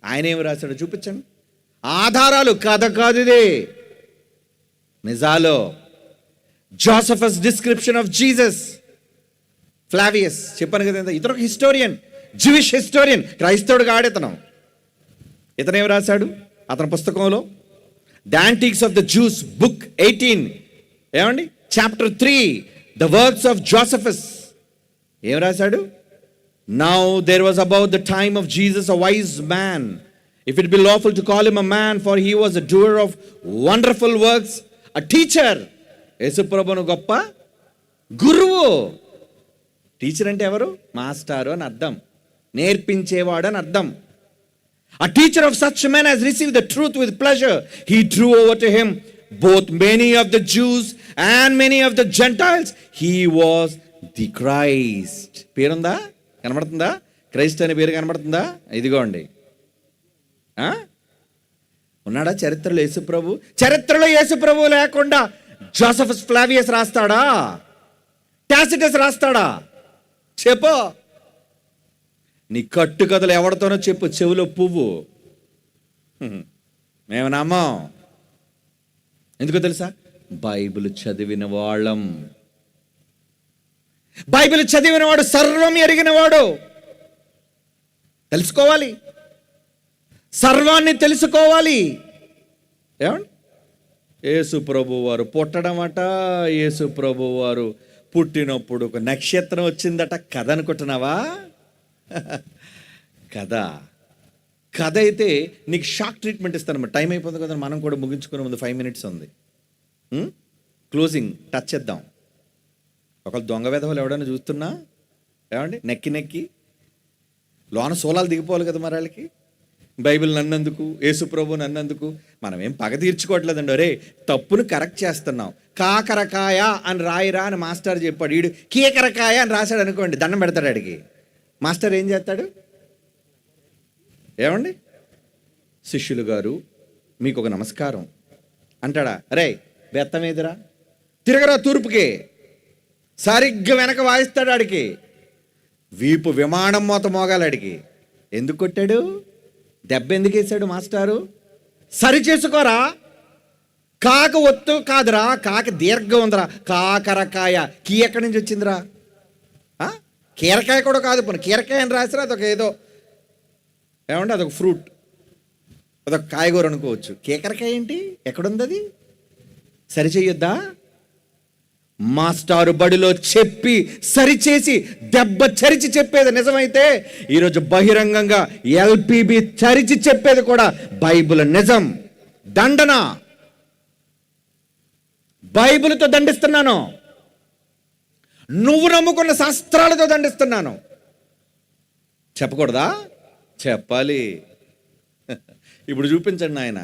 ఆయన ఏమి రాశాడో చూపించండి. ఆధారాలు, కథ కాదు ఇది, నిజాలు. Josephus description of Jesus. Flavius చెప్పాను కదా, ఇతను ఒక హిస్టోరియన్, జూయిష్ హిస్టోరియన్, క్రైస్తవుడు కాడు ఇతను. ఇతను ఏమి రాశాడు అతని పుస్తకంలో? The antiquities of the Jews, book 18, ఏమండి, chapter 3, the works of Josephus. ఏం రాశాడు? Now there was about the time of Jesus a wise man, if it be lawful to call him a man, for he was a doer of wonderful works, a teacher. యేసుప్రభును గొప్ప గురువు. Teacher అంటే ఎవరు? మాస్టారు అని అర్థం, నేర్పించేవాడు అని అర్థం. A teacher of such men has received the truth with pleasure. He drew over to him both many of the Jews and many of the Gentiles. He was the Christ. పేరుందా? కనబడుతుందా? Christ అనే పేరు కనబడుతుందా? ఇదిగోండి. ఉన్నాడా చరిత్రలో యేసుప్రభు? చరిత్రలో యేసుప్రభు లేకుండా జోసఫస్ ఫ్లావియస్ రాస్తాడా? టాసిటస్ రాస్తాడా? చెప్పు. నీ కట్టు కథలు ఎవరితోనో చెప్పు, చెవిలో పువ్వు. మేము నమ్మం. ఎందుకో తెలుసా? బైబిల్ చదివిన వాళ్ళం. బైబిల్ చదివిన వాడు సర్వం ఎరిగినవాడు. తెలుసుకోవాలి, సర్వాన్ని తెలుసుకోవాలి. ఏమండి, యేసు ప్రభు వారు పుట్టడం అట, యేసు ప్రభు వారు పుట్టినప్పుడు ఒక నక్షత్రం వచ్చిందట. కథ అనుకుంటున్నావా? కథ. కథ అయితే నీకు షాక్ ట్రీట్మెంట్ ఇస్తాను. టైం అయిపోతుంది కదా, మనం కూడా ముగించుకునే ముందు 5 minutes ఉంది. క్లోజింగ్ టచ్ చేద్దాం. ఒకళ్ళు దొంగ వెధవలు ఎవడైనా చూస్తున్నా, ఏమండి, నెక్కి నెక్కి లోన సోలాలు దిగిపోవాలి కదా మరి వాళ్ళకి. బైబిల్ నన్నందుకు, యేసుప్రభు నన్నందుకు. మనం ఏం పగ తీర్చుకోవట్లేదండి. అరే, తప్పును కరెక్ట్ చేస్తున్నాం. కాకరకాయ అని రాయిరా అని మాస్టర్ చెప్పాడు. వీడు కీకరకాయ అని రాశాడు అనుకోండి, దండం పెడతాడు అడిగి. మాస్టర్ ఏం చేస్తాడు? ఏమండి, శిష్యులు గారు మీకు ఒక నమస్కారం అంటాడా? అరే బెత్తం ఏదిరా, తిరగరా తూర్పుకి. సరిగ్గా వెనక వాయిస్తాడు ఆడికి. వీపు విమానం మోత మోగాలి ఆడికి. ఎందుకు కొట్టాడు? దెబ్బ ఎందుకు వేసాడు మాస్టారు? సరి చేసుకోరా. కాక ఒత్తు కాదురా, కాక దీర్ఘం ఉందిరా. కాకరకాయ. కీ ఎక్కడి నుంచి వచ్చిందిరా? కీరకాయ కూడా కాదు, పోనీ కీరకాయ అని రాసిరా, అదొక ఏదో, ఏమంటే అదొక ఫ్రూట్, అదొక కాయగూర అనుకోవచ్చు. కీకరకాయ ఏంటి? ఎక్కడుంది అది? సరిచేయొద్దా? మాస్టారు బడిలో చెప్పి సరిచేసి దెబ్బ చరిచి చెప్పేది నిజమైతే, ఈరోజు బహిరంగంగా ఎల్పిబి చరిచి చెప్పేది కూడా బైబిల్ నిజం. దండన. బైబిల్తో దండిస్తున్నాను, నువ్వు నమ్ముకున్న శాస్త్రాలతో దండిస్తున్నాను. చెప్పకూడదా? చెప్పాలి. ఇప్పుడు చూపించండి ఆయన.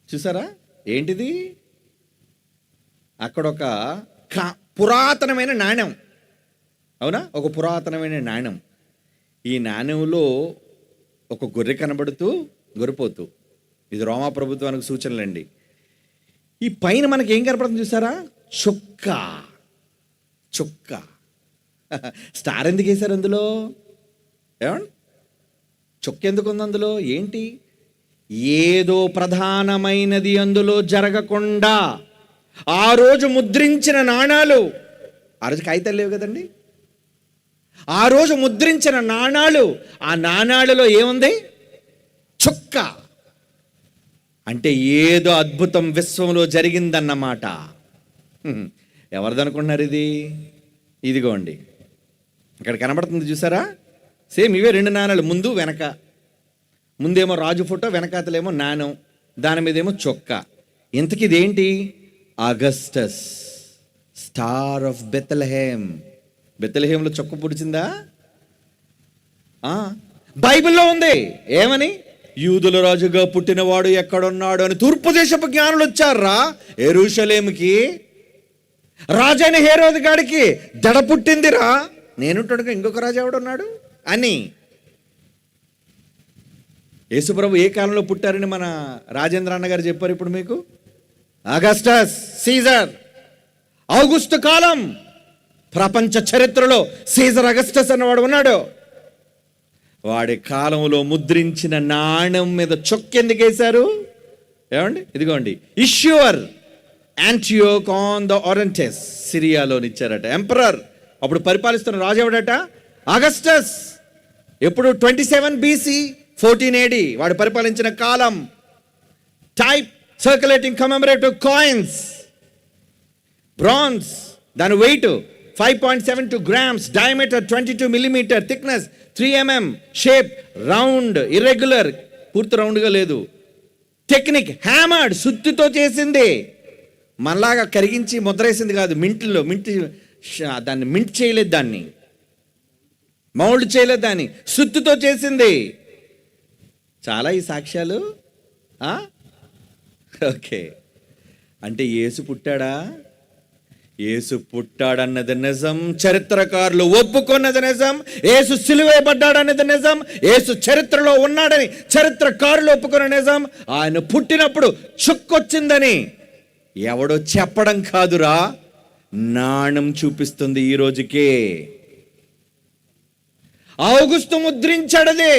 చూసారా ఏంటిది? అక్కడ ఒక పురాతనమైన నాణ్యం. అవునా? ఒక పురాతనమైన నాణ్యం. ఈ నాణ్యంలో ఒక గొర్రె కనబడుతూ, గొర్రెపోతూ. ఇది రోమా ప్రభుత్వానికి సూచనలండి. ఈ పైన మనకి ఏం కనపడుతుంది చూసారా? చుక్క. చుక్క. స్టార్ ఎందుకు వేశారు అందులో? ఏమండి, చుక్క ఎందుకు ఉంది అందులో? ఏంటి? ఏదో ప్రధానమైనది అందులో జరగకుండా ఆ రోజు ముద్రించిన నాణాలు, ఆ రోజు కాగితాలు లేవు కదండి, ఆ రోజు ముద్రించిన నాణాలు, ఆ నాణాలలో ఏముంది? చుక్క. అంటే ఏదో అద్భుతం విశ్వంలో జరిగిందన్నమాట. ఎవరిదనుకుంటున్నారు ఇది? ఇదిగోండి, ఇక్కడ కనబడుతుంది చూసారా? సేమ్ ఇవే 2 నాణాలు, ముందు వెనక. ముందేమో రాజు ఫోటో, వెనకాతలేమో నాణం, దాని మీదేమో చొక్క. ఇంతకీ ఇదేంటి? Augustus, star of Bethlehem. బెత్లెహేమ్లో చొక్క పుడిచిందా? బైబిల్లో ఉంది. ఏమని? యూదుల రాజుగా పుట్టినవాడు ఎక్కడున్నాడు అని తూర్పు దేశపు జ్ఞానులు వచ్చారా యెరూషలేముకి. రాజైన హేరోదు గాడికి దడ పుట్టిందిరా, నేనుంటాడుగా ఇంకొక రాజు ఎవడున్నాడు అని. యేసుప్రభు ఏ కాలంలో పుట్టారని మన రాజేంద్ర అన్న గారు చెప్పారు ఇప్పుడు మీకు. అగస్టస్ సీజర్, ఆగుస్టు కాలం. ప్రపంచ చరిత్రలో సీజర్ అగస్టస్ అన్నవాడు ఉన్నాడు. వాడి కాలంలో ముద్రించిన నాణం మీద చొక్కెందుకేశారు? ఏమండి? ఇదిగోండి, ఇష్యూర్ యాంటియోక్ ఆన్ ద ఆరెంటెస్, సిరియాలోనిచ్చారట. ఎంపరర్, అప్పుడు పరిపాలిస్తున్న రాజు ఎవడట? అగస్టస్. ఎప్పుడు? 27 BC 14 AD వాడు పరిపాలించిన కాలం. Type circulating commemorative coins, bronze, దాని weight 5.72 grams, diameter 22 mm, thickness 3 mm, shape round, irregular, పూర్తి రౌండ్గా లేదు. టెక్నిక్ హ్యామర్డ్, సుత్తితో చేసింది. మనలాగా కరిగించి ముద్రేసింది కాదు. దాన్ని మింట్ చేయలేదు, దాన్ని మౌల్డ్ చేయలేదు, దాన్ని సుత్తితో చేసింది. చాలా ఈ సాక్ష్యాలు. ఓకే, అంటే యేసు పుట్టాడా? యేసు పుట్టాడన్నది నిజం, చరిత్రకారులు ఒప్పుకున్నది నిజం. యేసు సిలువేయబడ్డాడన్నది నిజం, యేసు చరిత్రలో ఉన్నాడని చరిత్రకారులు ఒప్పుకున్న నిజం. ఆయన పుట్టినప్పుడు చుక్కొచ్చిందని ఎవడో చెప్పడం కాదురా, నాణం చూపిస్తుంది ఈ రోజుకే. ఆగస్టు ముద్రించాడది.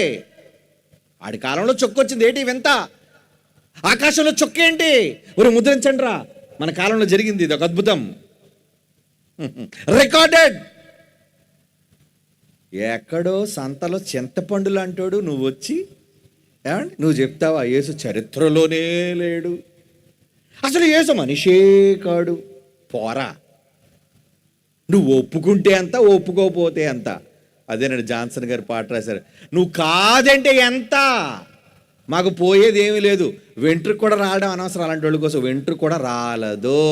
ఆడి కాలంలో చొక్కొచ్చింది. ఏంటి వింత? ఆకాశంలో చొక్కేంటి? ఊరు ముద్రించండి రా, మన కాలంలో జరిగింది ఇది ఒక అద్భుతం. రికార్డెడ్. ఎక్కడో సంతలో చింతపండులు అంటాడు, నువ్వు వచ్చి ఏమండి నువ్వు చెప్తావా యేసు చరిత్రలోనే లేడు, అసలు యేసు మనిషే కాడు? పోరా, నువ్వు ఒప్పుకుంటే ఎంత, ఒప్పుకోపోతే ఎంత. అదేనండి జాన్సన్ గారు పాట రాశారు, నువ్వు కాదంటే ఎంత, మాకు పోయేది ఏమీ లేదు. వెంట్రుకు కూడా రావడం అనవసరం, అలాంటి వాళ్ళ కోసం వెంట్రుకు కూడా రాలదు.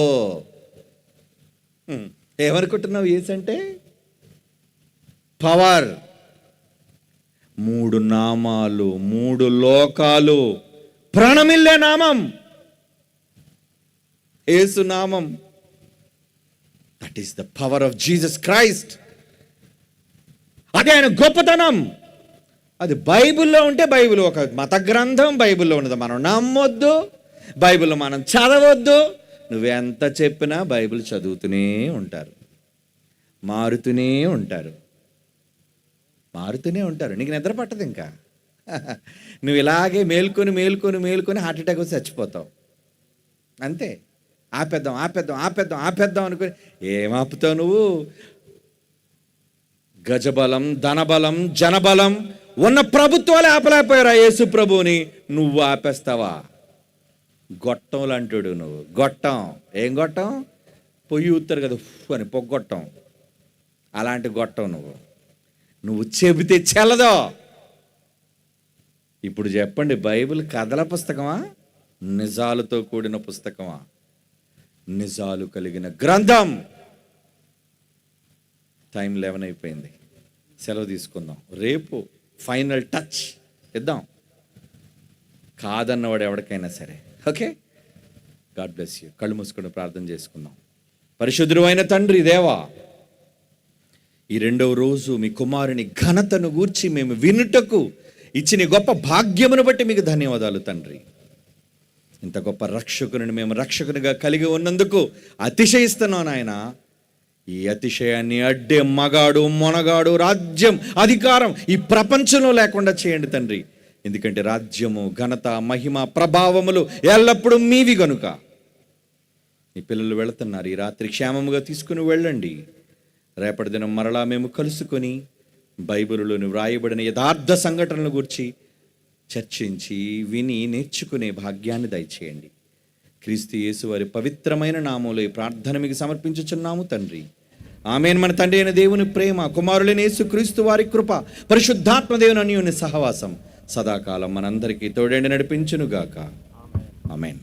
ఏమనుకుంటున్నావు యేసు అంటే? పవర్. 3 నామాలు, 3 లోకాలు, ప్రాణమిల్లే నామం యేసు నామం. That is the power of Jesus Christ. అదే ఆయన గొప్పతనం. అది బైబిల్లో ఉంటే, బైబిల్ ఒక మత గ్రంథం, బైబిల్లో ఉన్నది మనం నమ్మొద్దు, బైబిల్ మనం చదవద్దు. నువ్వెంత చెప్పినా బైబిల్ చదువుతూనే ఉంటారు, మారుతూనే ఉంటారు. నీకు నిద్ర పట్టదు ఇంకా. నువ్వు ఇలాగే మేల్కొని హార్ట్ అటాక్ వచ్చి చచ్చిపోతావు అంతే. ఆపేద్దాం అనుకుని ఏం ఆపుతావు నువ్వు? గజబలం, ధనబలం, జనబలం ఉన్న ప్రభుత్వాలే ఆపలేకపోయారా యేసు ప్రభువుని? నువ్వు ఆపేస్తావా? గొట్టంలు అంటాడు నువ్వు. గొట్టం. ఏం గొట్టం? పొయ్యి ఊతారు కదా అని, పొగ్గొట్టం. అలాంటి గొట్టం నువ్వు చెబితే చెల్లదో. ఇప్పుడు చెప్పండి, బైబిల్ కథల పుస్తకమా, నిజాలతో కూడిన పుస్తకమా? నిజాలు కలిగిన గ్రంథం. టైం 11 అయిపోయింది, సెలవు తీసుకుందాం. రేపు ఫైనల్ టచ్ ఇద్దాం, కాదన్నవాడు ఎవరికైనా సరే. Okay, God bless you. కళ్ళు మూసుకొని ప్రార్థన చేసుకుందాం. పరిశుద్ధుడు అయిన తండ్రి దేవా, ఈ 2వ రోజు మీ కుమారుని ఘనతను గూర్చి మేము వినుటకు ఇచ్చిన గొప్ప భాగ్యమును బట్టి మీకు ధన్యవాదాలు తండ్రి. ఇంత గొప్ప రక్షకుని మేము రక్షకునిగా కలిగి ఉన్నందుకు అతిశయిస్తున్నాను నాయన. ఈ అతిశయాన్ని అడ్డే మగాడు, మొనగాడు, రాజ్యం, అధికారం ఈ ప్రపంచంలో లేకుండా చేయండి తండ్రి. ఎందుకంటే రాజ్యము, ఘనత, మహిమ, ప్రభావములు ఎల్లప్పుడూ మీవి గనుక. ఈ పిల్లలు వెళుతున్నారు, ఈ రాత్రి క్షేమముగా తీసుకుని వెళ్ళండి. రేపటి దినం మరలా మేము కలుసుకొని బైబిలులోని వ్రాయబడిన యథార్థ సంఘటనల గురించి చర్చించి విని నేర్చుకునే భాగ్యాన్ని దయచేయండి. క్రీస్తు యేసు వారి పవిత్రమైన నామములో ఈ ప్రార్థన మీకు సమర్పించుచున్నాము తండ్రి. ఆమేన్. మన తండ్రి అయిన దేవుని ప్రేమ, కుమారులైన యేసు క్రీస్తు వారి కృప, పరిశుద్ధాత్మ దేవుని అన్యోన్య సహవాసం సదాకాలం మనందరికీ తోడేండి నడిపించునుగాక. ఆమేన్.